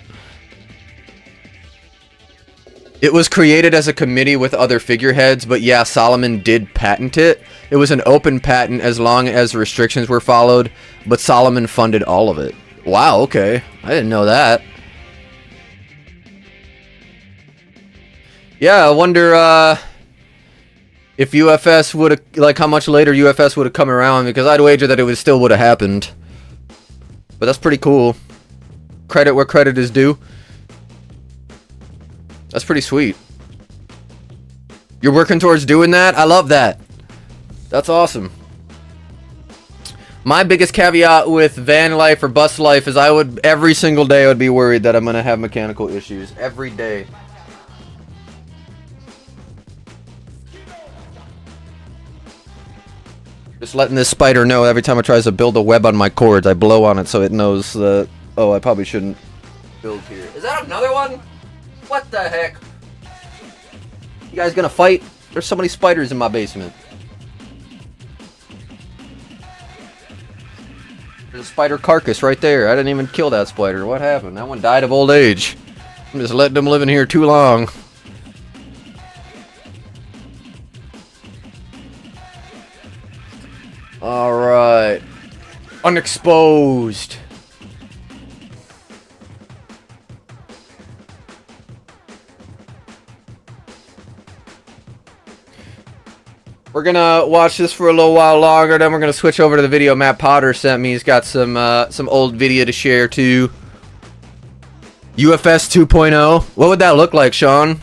It was created as a committee with other figureheads, but yeah, Solomon did patent it. It was an open patent as long as restrictions were followed, but Solomon funded all of it. Wow, okay. I didn't know that. Yeah, I wonder if UFS would have, like how much later UFS would have come around, because I'd wager that it still would have happened. But that's pretty cool. Credit where credit is due. That's pretty sweet. You're working towards doing that? I love that. That's awesome. My biggest caveat with van life or bus life is every single day I would be worried that I'm going to have mechanical issues. Every day. Just letting this spider know every time it tries to build a web on my cords, I blow on it so it knows that, oh, I probably shouldn't build here. Is that another one? What the heck? You guys gonna fight? There's so many spiders in my basement. There's a spider carcass right there. I didn't even kill that spider. What happened? That one died of old age. I'm just letting them live in here too long. Alright. Unexposed. We're gonna watch this for a little while longer, then we're gonna switch over to the video Matt Potter sent me. He's got some old video to share too. UFS 2.0. What would that look like, Sean?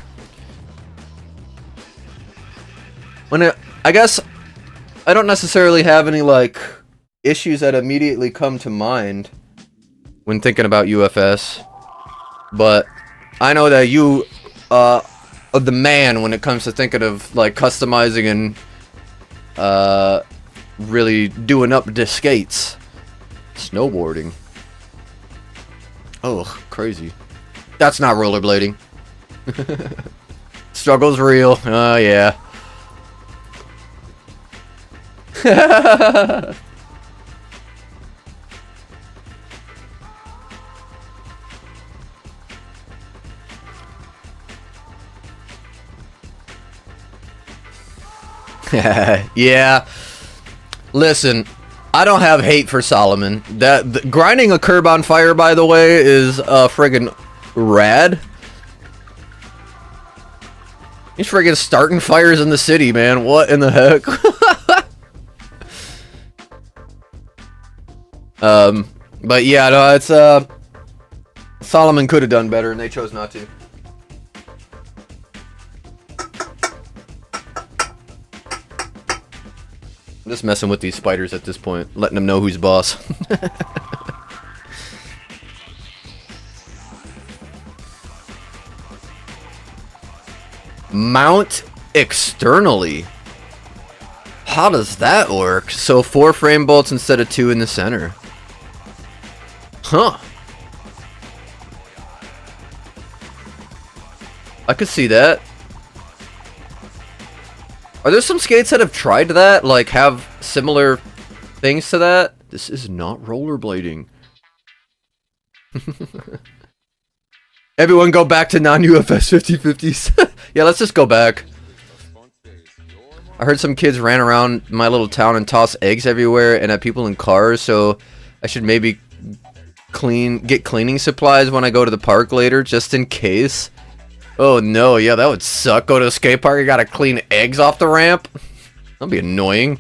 I guess I don't necessarily have any, like, issues that immediately come to mind when thinking about UFS. But I know that you are the man when it comes to thinking of, like, customizing and really doing up the skates. Snowboarding. Oh, crazy. That's not rollerblading. Struggle's real. Oh, yeah. Yeah. Listen, I don't have hate for Solomon. Grinding a curb on fire, by the way, is friggin' rad. He's friggin' starting fires in the city, man. What in the heck? But yeah, no, it's Solomon could have done better, and they chose not to. I'm just messing with these spiders at this point, letting them know who's boss. Mount externally. How does that work? So 4 frame bolts instead of 2 in the center. Huh. I could see that. Are there some skates that have tried that? Like, have similar things to that? This is not rollerblading. Everyone go back to non-UFS 50/50s. Yeah, let's just go back. I heard some kids ran around my little town and toss eggs everywhere and at people in cars, so I should maybe get cleaning supplies when I go to the park later, just in case. Oh no, yeah, that would suck. Go to a skate park, you gotta clean eggs off the ramp? That'd be annoying.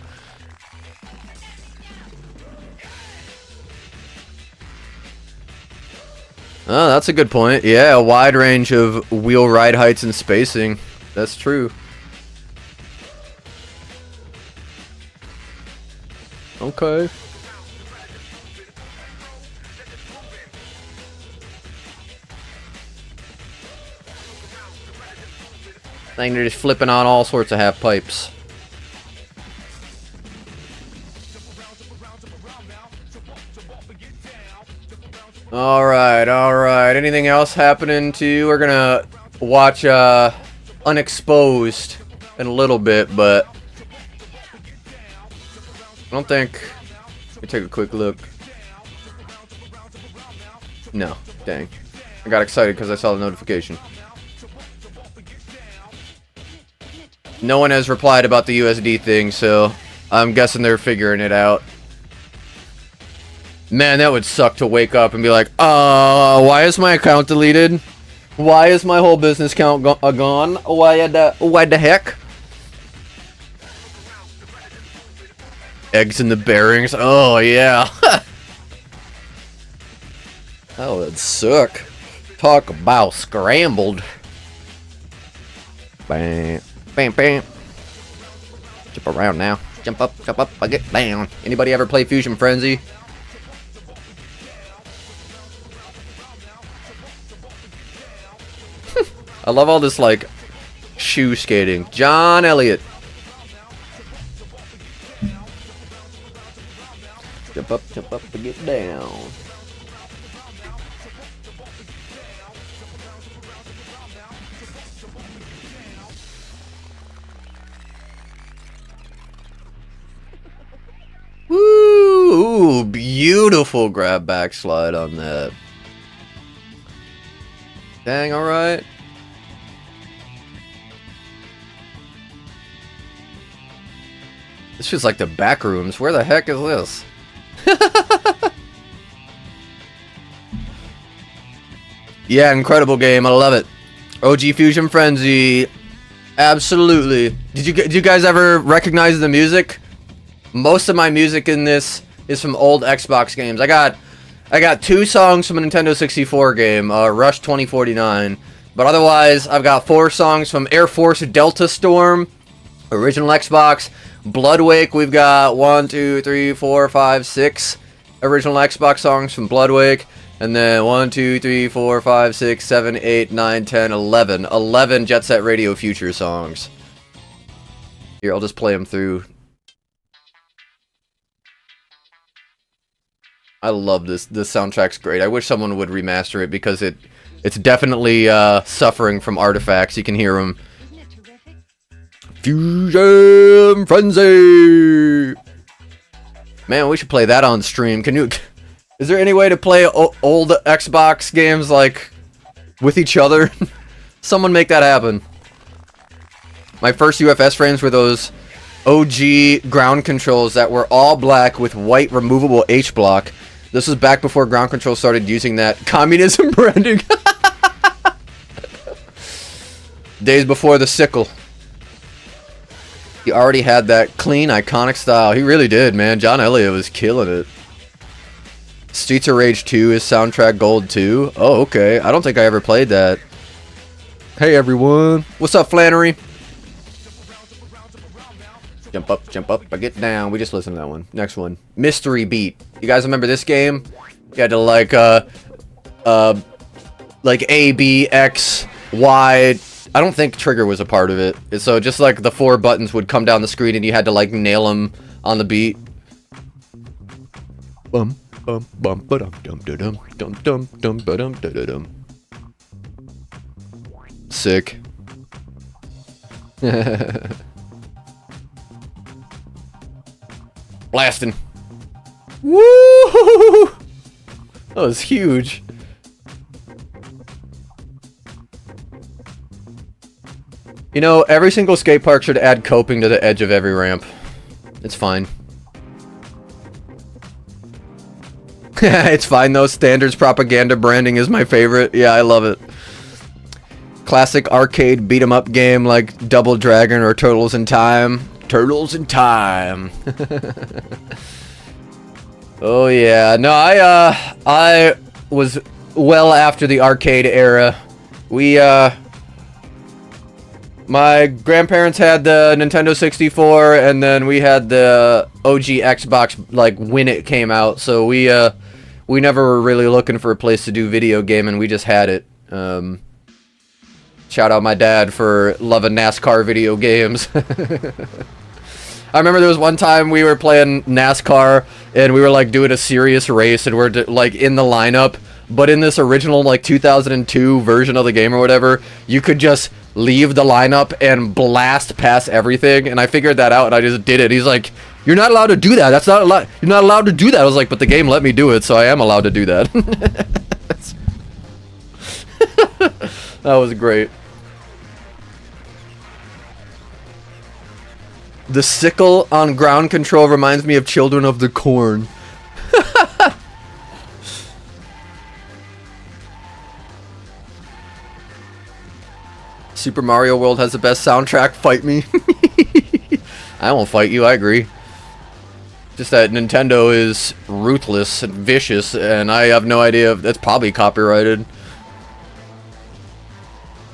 Oh, that's a good point. Yeah, a wide range of wheel ride heights and spacing. That's true. Okay. I think they're just flipping on all sorts of half pipes. Alright, alright. Anything else happening to you? We're gonna watch Unexposed in a little bit, but I don't think... Let me take a quick look. No, dang. I got excited because I saw the notification. No one has replied about the USD thing, so I'm guessing they're figuring it out. Man, that would suck to wake up and be like, why is my account deleted? Why is my whole business account gone? Why the heck? Eggs in the bearings. Oh, yeah. That would suck. Talk about scrambled. Bam. Bam, bam. Jump around now. Jump up, I get down. Anybody ever play Fusion Frenzy? I love all this, like, shoe skating. John Elliott. Jump up, and get down. Woo! Beautiful grab backslide on that. Dang, alright. This feels like the back rooms. Where the heck is this? Yeah, incredible game. I love it. OG Fusion Frenzy. Absolutely. Did you guys ever recognize the music? Most of my music in this is from old Xbox games. I got 2 songs from a Nintendo 64 game, Rush 2049. But otherwise, I've got 4 songs from Air Force Delta Storm, Original Xbox, Bloodwake, we've got 1, 2, 3, 4, 5, 6 original Xbox songs from Bloodwake. And then 1, 2, 3, 4, 5, 6, 7, 8, 9, 10, 11. 11 Jet Set Radio Future songs. Here, I'll just play them through. I love this. This soundtrack's great. I wish someone would remaster it because it's definitely suffering from artifacts. You can hear them. Fusion Frenzy! Man, we should play that on stream. Can you... Is there any way to play old Xbox games, like, with each other? Someone make that happen. My first UFS frames were those OG ground controls that were all black with white removable H-block. This was back before ground control started using that communism branding. Days before the sickle. He already had that clean, iconic style. He really did, man. John Elliott was killing it. Streets of Rage 2 is soundtrack gold too. Oh, okay. I don't think I ever played that. Hey, everyone. What's up, Flannery? Jump up, I get down. We just listened to that one. Next one. Mystery Beat. You guys remember this game? You had to like A, B, X, Y. I don't think trigger was a part of it. So just like the 4 buttons would come down the screen and you had to like nail them on the beat. Bum bum bum ba dum dum dum dum dum dum ba dum da da dum. Sick. Blasting. Woo! That was huge. You know, every single skate park should add coping to the edge of every ramp. It's fine. It's fine though. Standards propaganda branding is my favorite. Yeah, I love it. Classic arcade beat 'em up game like Double Dragon or Turtles in Time. Turtles in Time. Oh yeah. No, I was well after the arcade era. My grandparents had the Nintendo 64, and then we had the OG Xbox, like, when it came out, so we never were really looking for a place to do video gaming, we just had it. Shout out my dad for loving NASCAR video games. I remember there was one time we were playing NASCAR, and we were, like, doing a serious race, and we're, like, in the lineup, but in this original, like, 2002 version of the game or whatever, you could just leave the lineup and blast past everything, and I figured that out and I just did it. He's like, you're not allowed to do that. That's not allowed. You're not allowed to do that. I was like, but the game let me do it, so I am allowed to do that. That was great. The sickle on ground control reminds me of Children of the Corn. Super Mario World has the best soundtrack. Fight me. I won't fight you, I agree. Just that Nintendo is ruthless and vicious, and I have no idea if that's probably copyrighted.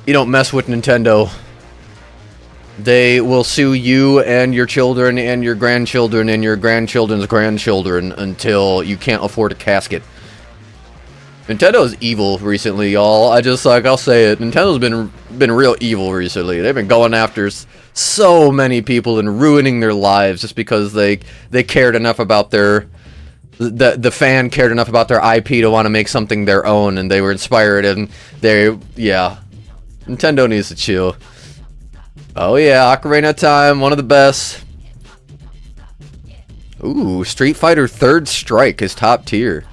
You don't mess with Nintendo. They will sue you and your children and your grandchildren and your grandchildren's grandchildren until you can't afford a casket. Nintendo's evil recently, y'all. I'll say it. Nintendo's been real evil recently. They've been going after so many people and ruining their lives just because they cared enough about the fan cared enough about their IP to want to make something their own, and they were inspired, and yeah. Nintendo needs to chill. Oh yeah, Ocarina of Time, one of the best. Ooh, Street Fighter Third Strike is top tier.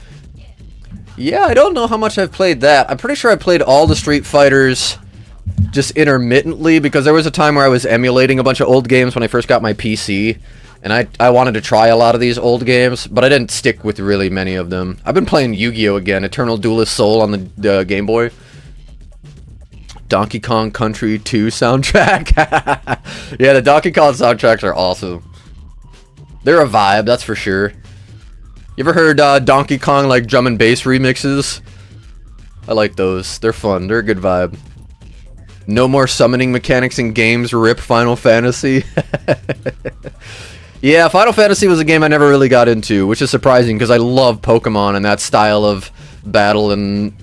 Yeah, I don't know how much I've played that. I'm pretty sure I played all the Street Fighters just intermittently, because there was a time where I was emulating a bunch of old games when I first got my PC, and I wanted to try a lot of these old games, but I didn't stick with really many of them. I've been playing Yu-Gi-Oh! Again, Eternal Duelist Soul on the Game Boy. Donkey Kong Country 2 soundtrack. Yeah, the Donkey Kong soundtracks are awesome. They're a vibe, that's for sure. You ever heard Donkey Kong like drum and bass remixes? I like those. They're fun. They're a good vibe. No more summoning mechanics in games. Rip Final Fantasy. Yeah, Final Fantasy was a game I never really got into, which is surprising because I love Pokemon and that style of battle and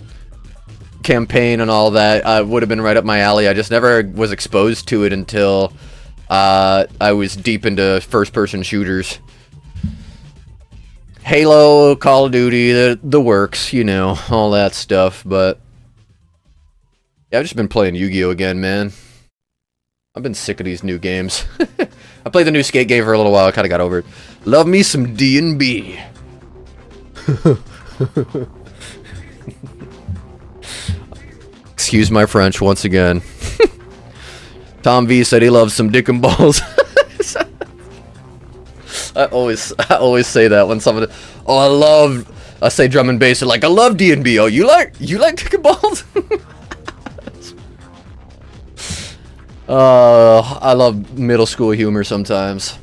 campaign and all that would have been right up my alley. I just never was exposed to it until I was deep into first-person shooters. Halo, Call of Duty, the works, you know, all that stuff, but yeah, I've just been playing Yu-Gi-Oh! Again, man. I've been sick of these new games. I played the new Skate game for a little while, I kinda got over it. Love me some D&B. Excuse my French once again. Tom V said he loves some dick and balls. I always say that when someone, I say drum and bass, they're like, I love D&B. Oh, you like dick and balls? I love middle school humor sometimes.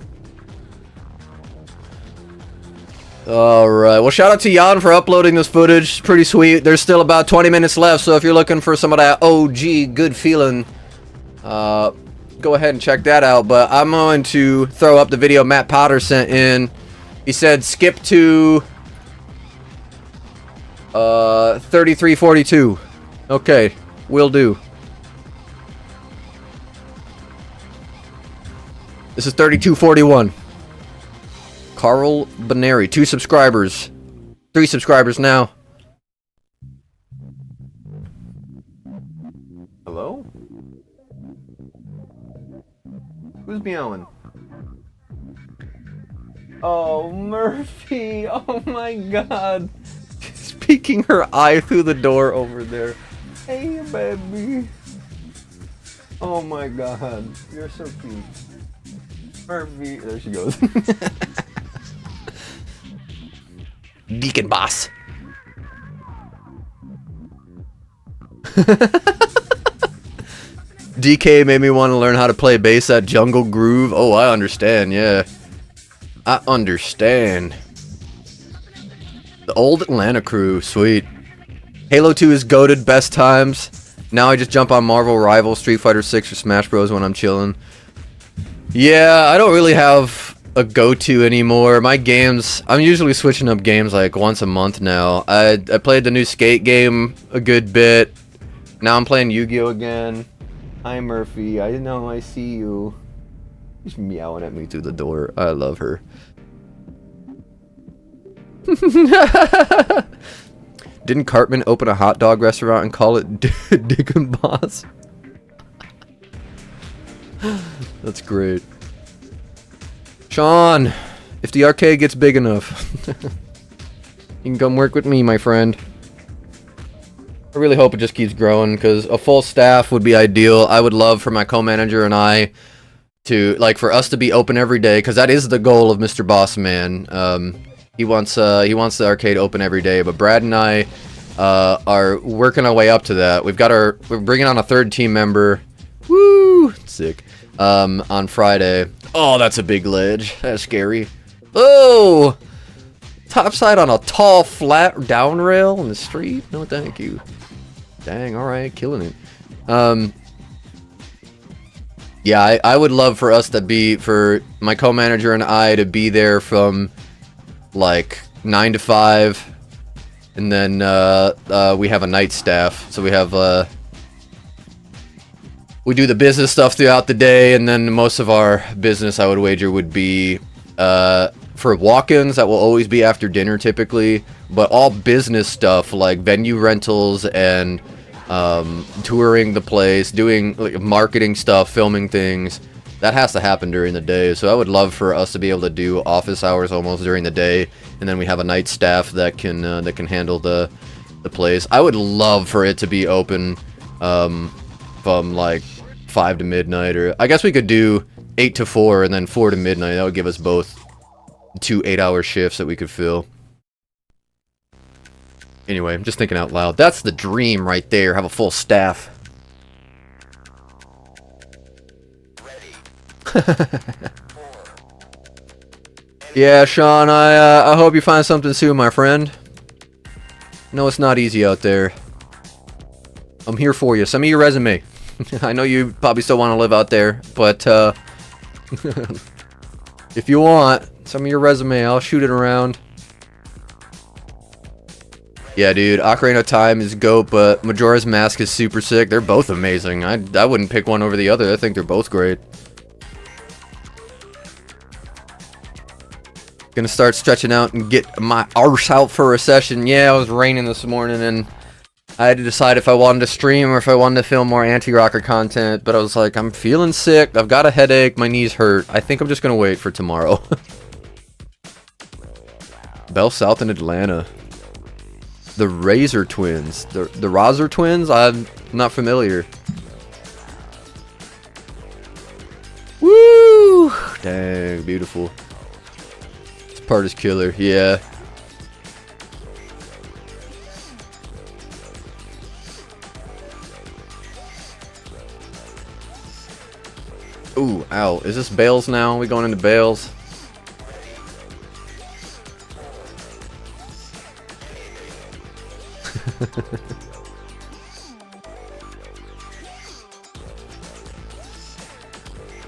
Alright, well shout out to Jan for uploading this footage, pretty sweet. There's still about 20 minutes left, so if you're looking for some of that OG good feeling, go ahead and check that out. But I'm going to throw up the video Matt Potter sent in. He said skip to 3342. Okay, will do. This is 3241. Carl Benary, 2 subscribers. 3 subscribers now. Hello? Who's meowing? Oh, Murphy! Oh my god! She's peeking her eye through the door over there. Hey, baby! Oh my god, you're so cute. Murphy, there she goes. Deacon boss. DK made me want to learn how to play bass at Jungle Groove. Oh, I understand, yeah. I understand. The old Atlanta crew, sweet. Halo 2 is goated, best times. Now I just jump on Marvel Rivals, Street Fighter 6, or Smash Bros when I'm chilling. Yeah, I don't really have a go-to anymore. My games, I'm usually switching up games like once a month now. I played the new Skate game a good bit. Now I'm playing Yu-Gi-Oh! Again. Hi Murphy, I know I see you. She's meowing at me through the door. I love her. Didn't Cartman open a hot dog restaurant and call it Dick and Boss? That's great. Sean, if the arcade gets big enough, you can come work with me, my friend. I really hope it just keeps growing, because a full staff would be ideal. I would love for my co-manager and I to, like, for us to be open every day, because that is the goal of Mr. Bossman. He wants the arcade open every day, but Brad and I are working our way up to that. We're bringing on a 3rd team member. Woo! Sick. On Friday. Oh, that's a big ledge. That's scary. Oh! Topside on a tall, flat down rail in the street? No, thank you. Dang, alright, killing it. Yeah, I would love for us to be, for my co-manager and I to be there from, like, 9 to 5. And then, we have a night staff. So we have, we do the business stuff throughout the day, and then most of our business, I would wager, would be for walk-ins. That will always be after dinner, typically. But all business stuff, like venue rentals and touring the place, doing like marketing stuff, filming things, that has to happen during the day. So I would love for us to be able to do office hours almost during the day, and then we have a night staff that can handle the place. I would love for it to be open from like 5 to midnight, or I guess we could do 8 to 4 and then 4 to midnight. That would give us both 2 8-hour shifts that we could fill. Anyway, I'm just thinking out loud. That's the dream right there. Have a full staff. Yeah, Sean, I hope you find something soon, my friend. No, it's not easy out there. I'm here for you. Send me your resume. I know you probably still want to live out there, but if you want some of your resume, I'll shoot it around. Yeah, dude, Ocarina of Time is GOAT, but Majora's Mask is super sick. They're both amazing. I wouldn't pick one over the other. I think they're both great. Gonna start stretching out and get my arse out for a session. Yeah, it was raining this morning, and I had to decide if I wanted to stream or if I wanted to film more anti-rocker content, but I was like, I'm feeling sick, I've got a headache, my knees hurt. I think I'm just gonna wait for tomorrow. Bell South in Atlanta. The Razor Twins. The Razor Twins? I'm not familiar. Woo! Dang, beautiful. This part is killer, yeah. Ooh, ow. Is this Bales now? We going into Bales?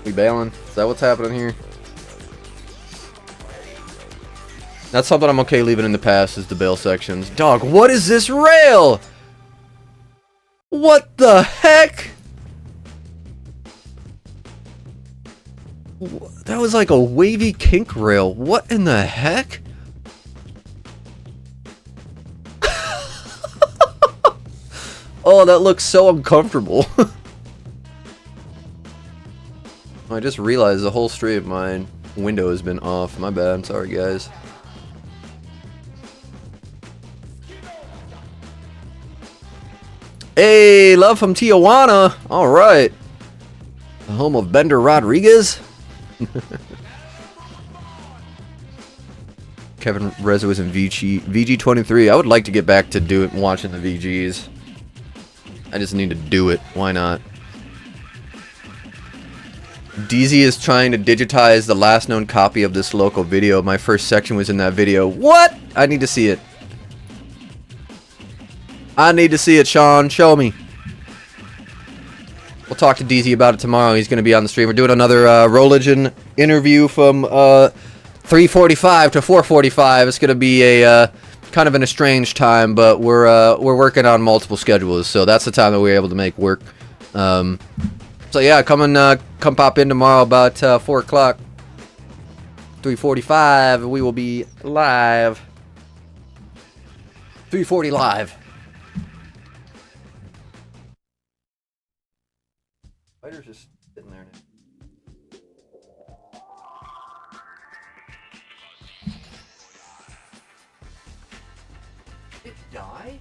We bailing? Is that what's happening here? That's something I'm okay leaving in the past, is the bail sections. Dog, what is this rail? What the heck? That was like a wavy kink rail. What in the heck? Oh, that looks so uncomfortable. I just realized the whole stream of mine window has been off. My bad. I'm sorry, guys. Hey, love from Tijuana. All right. The home of Bender Rodriguez. Kevin Reza was in VG23. I would like to get back to watching the VGs. I just need to do it. Why not? DZ is trying to digitize the last known copy of this local video. My first section was in that video. What? I need to see it. I need to see it, Sean. Show me. We'll talk to DZ about it tomorrow. He's going to be on the stream. We're doing another Religion interview from 3:45 to 4:45. It's going to be a kind of an strange time, but we're working on multiple schedules, so that's the time that we're able to make work. So yeah, come pop in tomorrow about 4 o'clock, 3:45. We will be live. 3:40 live. Spider's just sitting there now. Did it die?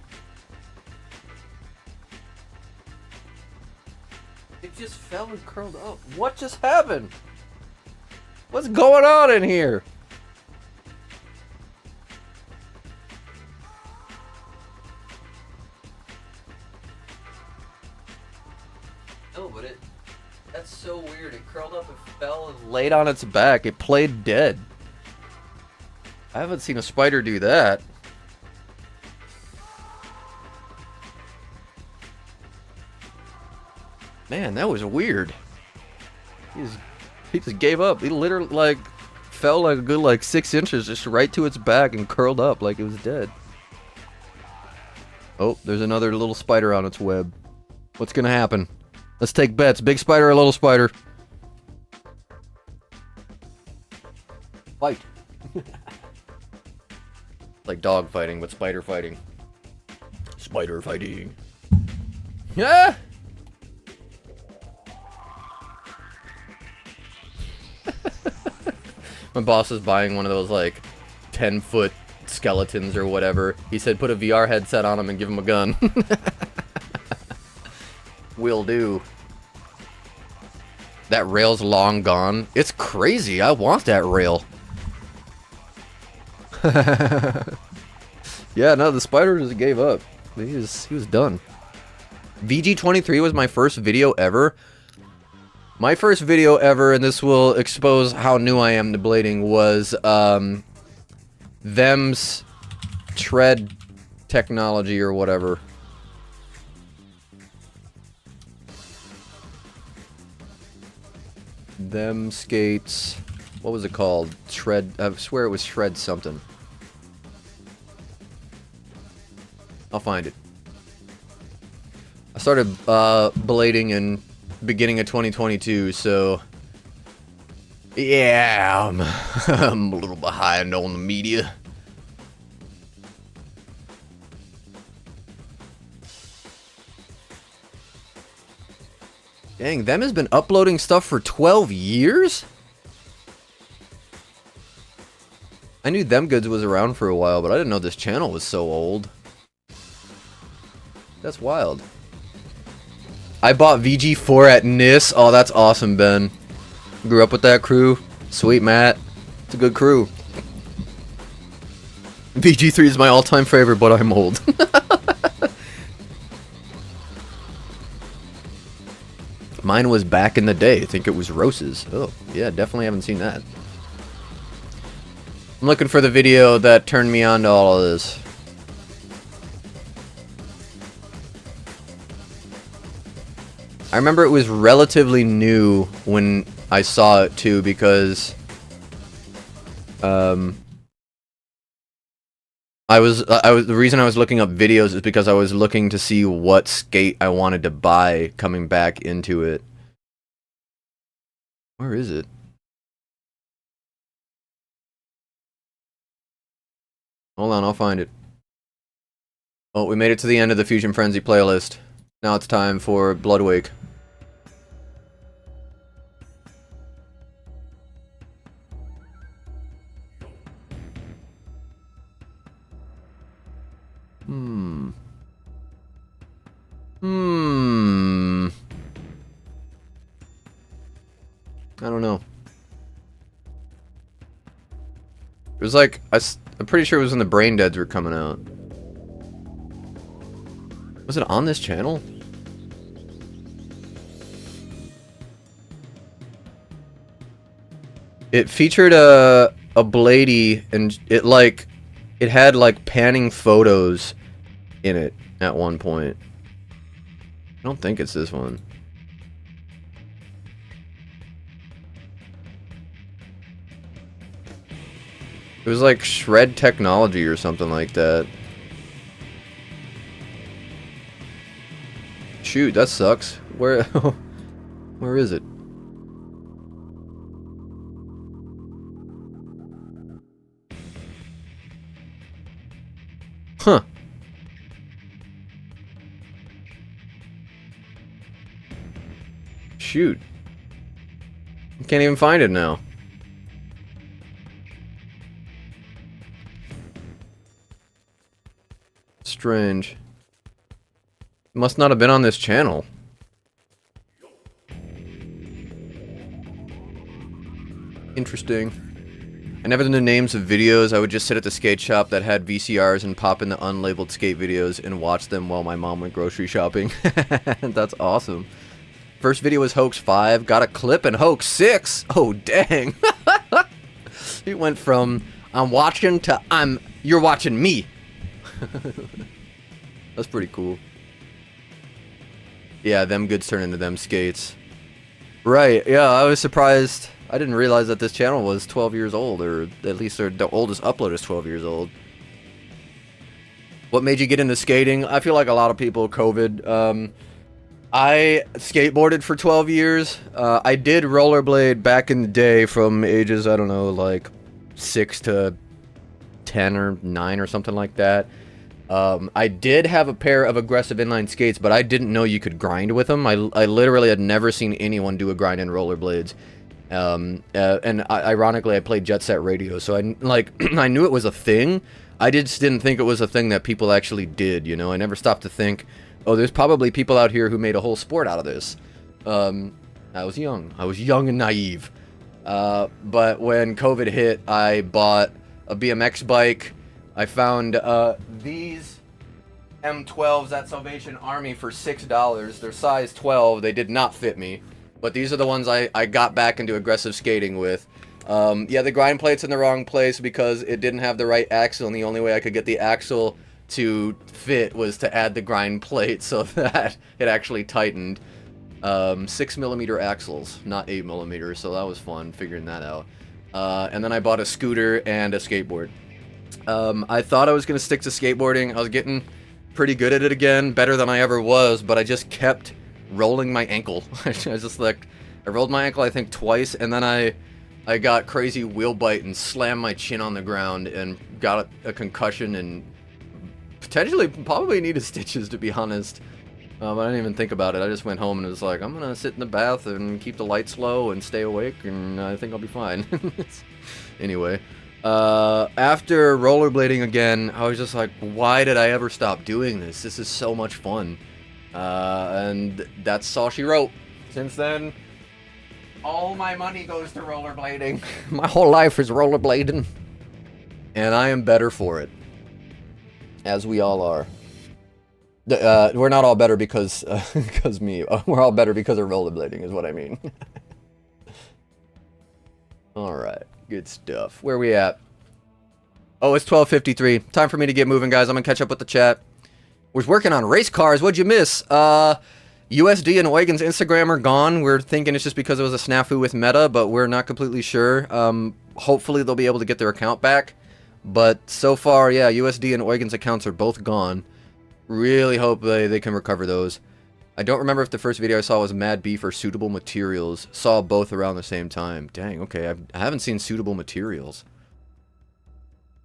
It just fell and curled up. What just happened? What's going on in here? No, but that's so weird. It curled up and fell and laid on its back. It played dead. I haven't seen a spider do that. Man, that was weird. He just gave up. He literally like fell like a good 6 inches just right to its back and curled up like it was dead. Oh, there's another little spider on its web. What's gonna happen? Let's take bets. Big spider or little spider? Fight. Like dog fighting, but spider fighting. Spider fighting. Yeah. My boss is buying one of those like 10-foot skeletons or whatever. He said put a VR headset on him and give him a gun. Will do. That rail's long gone. It's crazy. I want that rail. Yeah, no, the spider just gave up. He was done. VG23 was my first video ever. My first video ever, and this will expose how new I am to blading, was them's tread technology or whatever. them skates. What was it called? Shred. I swear it was Shred something. I'll find it. I started blading in beginning of 2022, so yeah, I'm a little behind on the media. Dang, them has been uploading stuff for 12 years? I knew Them Goods was around for a while, but I didn't know this channel was so old. That's wild. I bought VG4 at NIS. Oh, that's awesome, Ben. Grew up with that crew. Sweet Matt. It's a good crew. VG3 is my all-time favorite, but I'm old. Mine was back in the day. I think it was Rose's. Oh, yeah, definitely haven't seen that. I'm looking for the video that turned me on to all of this. I remember it was relatively new when I saw it too, because the reason I was looking up videos is because I was looking to see what skate I wanted to buy coming back into it. Where is it? Hold on, I'll find it. Oh, we made it to the end of the Fusion Frenzy playlist. Now it's time for Bloodwake. I don't know. It was like, I'm pretty sure it was when the Brain Deads were coming out. Was it on this channel? It featured a Blady, and it had like panning photos in it at one point. I don't think it's this one. It was like Shred Technology or something like that. Shoot, that sucks. Where is it? Huh. Shoot. I can't even find it now. Strange. Must not have been on this channel. Interesting. I never knew the names of videos. I would just sit at the skate shop that had VCRs and pop in the unlabeled skate videos and watch them while my mom went grocery shopping. That's awesome. First video was Hoax 5. Got a clip in Hoax 6. Oh, dang. It went from I'm watching to you're watching me. That's pretty cool. Yeah, Them Goods turn into Them Skates. Right, yeah, I was surprised. I didn't realize that this channel was 12 years old, or at least the oldest upload is 12 years old. What made you get into skating? I feel like a lot of people, COVID. I skateboarded for 12 years. I did rollerblade back in the day from ages, I don't know, like 6 to 10 or 9 or something like that. I did have a pair of aggressive inline skates, but I didn't know you could grind with them. I literally had never seen anyone do a grind in rollerblades. Ironically, I played Jet Set Radio, so I knew it was a thing. I just didn't think it was a thing that people actually did, you know? I never stopped to think, oh, there's probably people out here who made a whole sport out of this. I was young. I was young and naive. But when COVID hit, I bought a BMX bike. I found these M12s at Salvation Army for $6. They're size 12. They did not fit me. But these are the ones I got back into aggressive skating with. Yeah, the grind plate's in the wrong place because it didn't have the right axle, and the only way I could get the axle to fit was to add the grind plate so that it actually tightened. 6mm axles, not 8mm, so that was fun figuring that out. And then I bought a scooter and a skateboard. I thought I was going to stick to skateboarding. I was getting pretty good at it again, better than I ever was, but I just kept rolling my ankle. I rolled my ankle I think twice, and then I got crazy wheel bite and slammed my chin on the ground and got a concussion and potentially probably needed stitches, to be honest. But I didn't even think about it. I just went home and was like, I'm gonna sit in the bath and keep the lights low and stay awake, and I think I'll be fine. Anyway, after rollerblading again, I was just like, why did I ever stop doing this? This is so much fun. And that's all she wrote. Since then, all my money goes to rollerblading. My whole life is rollerblading. And I am better for it. As we all are. We're not all better because me. We're all better because of rollerblading, is what I mean. Alright, good stuff. Where are we at? Oh, it's 12:53. Time for me to get moving, guys. I'm gonna catch up with the chat. Was working on race cars. What'd you miss? USD and Eugen's Instagram are gone. We're thinking it's just because it was a snafu with Meta, but we're not completely sure. Hopefully they'll be able to get their account back. But so far, yeah, USD and Eugen's accounts are both gone. Really hope they can recover those. I don't remember if the first video I saw was Mad Beef or Suitable Materials. Saw both around the same time. Dang, okay, I haven't seen Suitable Materials.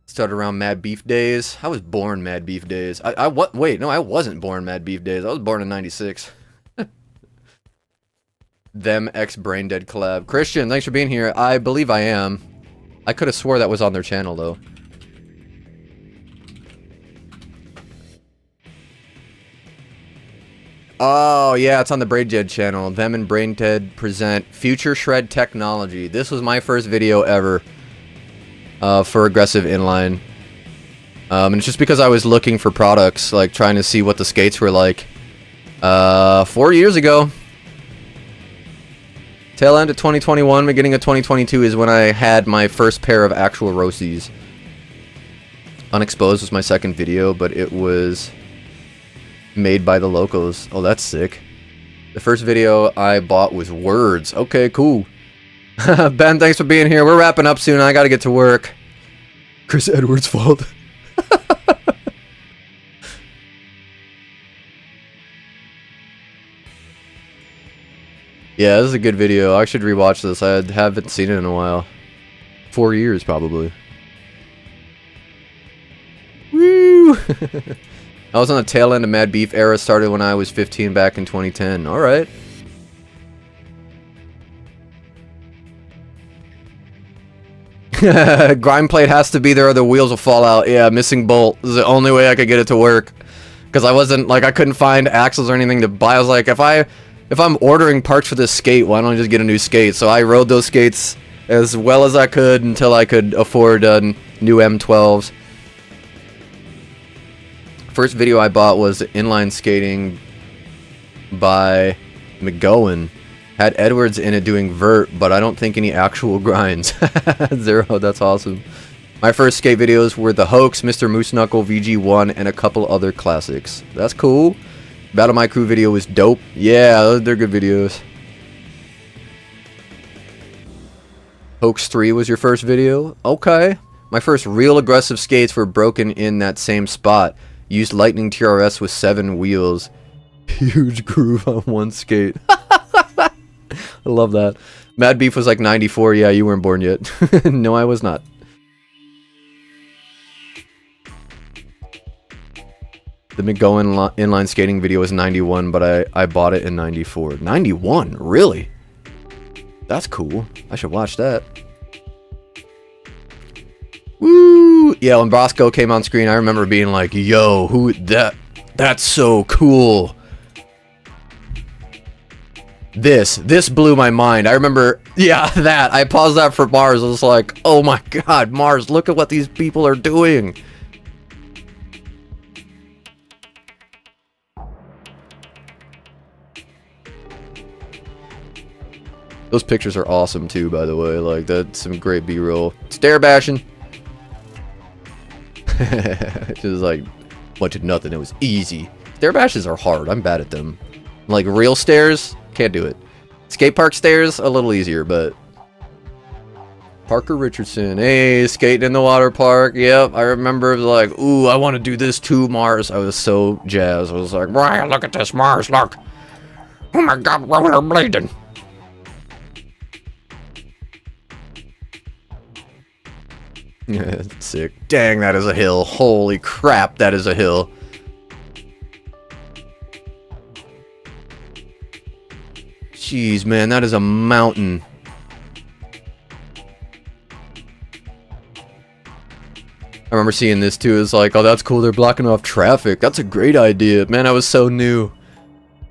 Started around Mad Beef days. I was born Mad Beef days. Wait, no, I wasn't born Mad Beef days. I was born in 96. Them X Brain Dead collab. Christian, thanks for being here. I believe I am. I could have swore that was on their channel, though. Oh, yeah, it's on the Brain Dead channel. Them and Brain Dead present Future Shred Technology. This was my first video ever for Aggressive Inline. And it's just because I was looking for products, like trying to see what the skates were like. 4 years ago. Tail end of 2021, beginning of 2022 is when I had my first pair of actual Rosies. Unexposed was my second video, but it was made by the locals. Oh, that's sick. The first video I bought was Words. Okay, cool. Ben, thanks for being here. We're wrapping up soon. I gotta get to work. Chris Edwards' fault. Yeah, this is a good video. I should rewatch this. I haven't seen it in a while. 4 years, probably. Woo! I was on the tail end of Mad Beef era, started when I was 15 back in 2010. Alright. Grind plate has to be there or the wheels will fall out. Yeah, missing bolt. This is the only way I could get it to work. Because I wasn't, like, I couldn't find axles or anything to buy. I was like, if I'm ordering parts for this skate, why don't I just get a new skate? So I rode those skates as well as I could until I could afford new M12s. First video I bought was inline skating by McGowan. Had Edwards in it doing vert, but I don't think any actual grinds. Zero, that's awesome. My first skate videos were The Hoax, Mr. Moose Knuckle, VG1, and a couple other classics. That's cool. Battle My Crew video was dope. Yeah, they're good videos. Hoax 3 was your first video? Okay. My first real aggressive skates were broken in that same spot. Used Lightning TRS with 7 wheels. Huge groove on one skate. I love that. Mad Beef was like 94. Yeah, you weren't born yet. No, I was not. The McGowan inline skating video was 91, but I bought it in 94. 91? Really? That's cool. I should watch that. Woo! Yeah, when Brosco came on screen, I remember being like, yo, who that's so cool. This blew my mind. I remember, yeah, that. I paused that for Mars. I was like, oh my god, Mars, look at what these people are doing. Those pictures are awesome too, by the way. Like, that's some great B-roll. Stare bashing. It was like, bunch of nothing. It was easy. Stare bashes are hard. I'm bad at them. Like real stairs, can't do it. Skate park stairs, a little easier, but... Parker Richardson, hey, skating in the water park. Yep, I remember like, ooh, I want to do this too, Mars. I was so jazzed. I was like, Brian, look at this, Mars, look. Oh my God, rollerblading. Yeah, sick. Dang, that is a hill. Holy crap, that is a hill. Jeez, man, that is a mountain. I remember seeing this too. It's like, oh, that's cool. They're blocking off traffic. That's a great idea. Man, I was so new.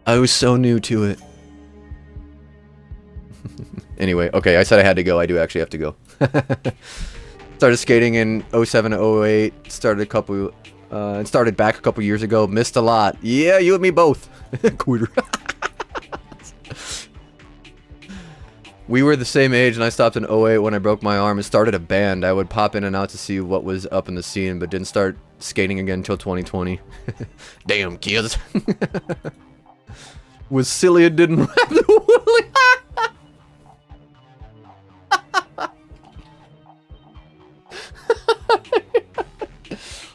I was so new to it. Anyway, okay, I said I had to go. I do actually have to go. Started skating in 07 to 08. Started back a couple years ago. Missed a lot. Yeah, you and me both. Quitter. We were the same age, and I stopped in 08 when I broke my arm and started a band. I would pop in and out to see what was up in the scene, but didn't start skating again until 2020. Damn, kids. Was silly and didn't wrap the willy.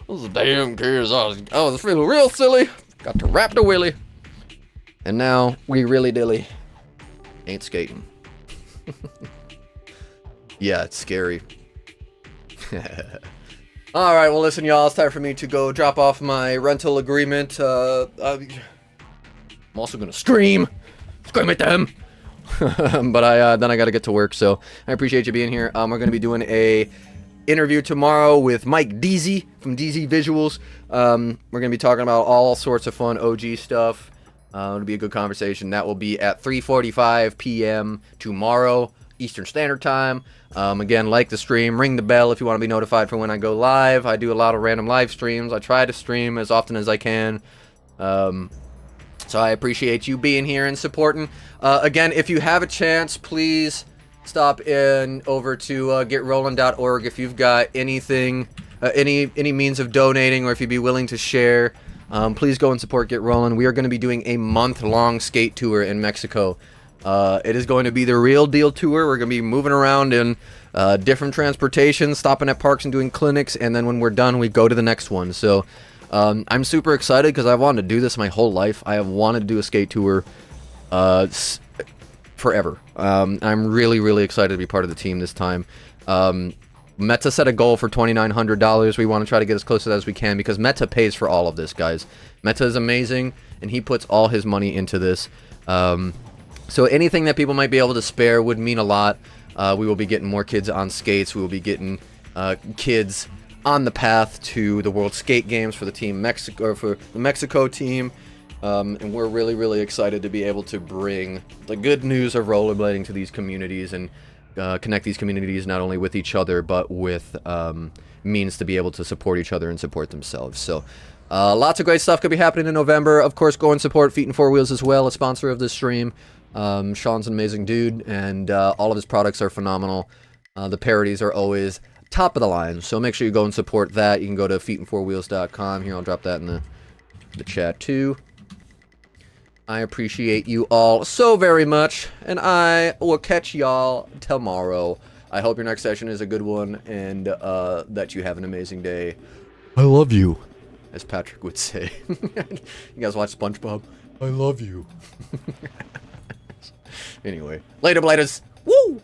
Those damn kids. I was feeling real silly. Got to wrap the willy. And now, we really dilly. Ain't skating. Yeah, it's scary. Alright, well listen y'all, it's time for me to go drop off my rental agreement. I'm also gonna scream at them. But then I gotta get to work, so I appreciate you being here. We're gonna be doing a interview tomorrow with Mike Deasy from DZ Visuals. We're gonna be talking about all sorts of fun OG stuff. It'll be a good conversation. That will be at 3:45 p.m. tomorrow, Eastern Standard Time. Again, like the stream, ring the bell if you want to be notified for when I go live. I do a lot of random live streams. I try to stream as often as I can. So I appreciate you being here and supporting. Again, if you have a chance, please stop in over to getrollin.org if you've got anything, any means of donating, or if you'd be willing to share. Please go and support Get Rollin'. We are going to be doing a month-long skate tour in Mexico. It is going to be the real deal tour. We're going to be moving around in different transportation, stopping at parks and doing clinics, and then when we're done, we go to the next one. So I'm super excited because I've wanted to do this my whole life. I have wanted to do a skate tour forever. I'm really, really excited to be part of the team this time. Meta set a goal for $2,900. We want to try to get as close to that as we can because Meta pays for all of this, guys. Meta is amazing, and he puts all his money into this. So anything that people might be able to spare would mean a lot. We will be getting more kids on skates. We will be getting kids on the path to the World Skate Games for the team Mexico, or for the Mexico team. And we're really, really excited to be able to bring the good news of rollerblading to these communities and connect these communities not only with each other, but with means to be able to support each other and support themselves. So lots of great stuff could be happening in November. Of course, go and support Feet and Four Wheels as well, a sponsor of this stream. Sean's an amazing dude, and all of his products are phenomenal. The parodies are always top of the line, so make sure you go and support that. You can go to feetandfourwheels.com. Here, I'll drop that in the chat too. I appreciate you all so very much, and I will catch y'all tomorrow. I hope your next session is a good one, and that you have an amazing day. I love you, as Patrick would say. You guys watch SpongeBob? I love you. Anyway, later, blighters. Woo!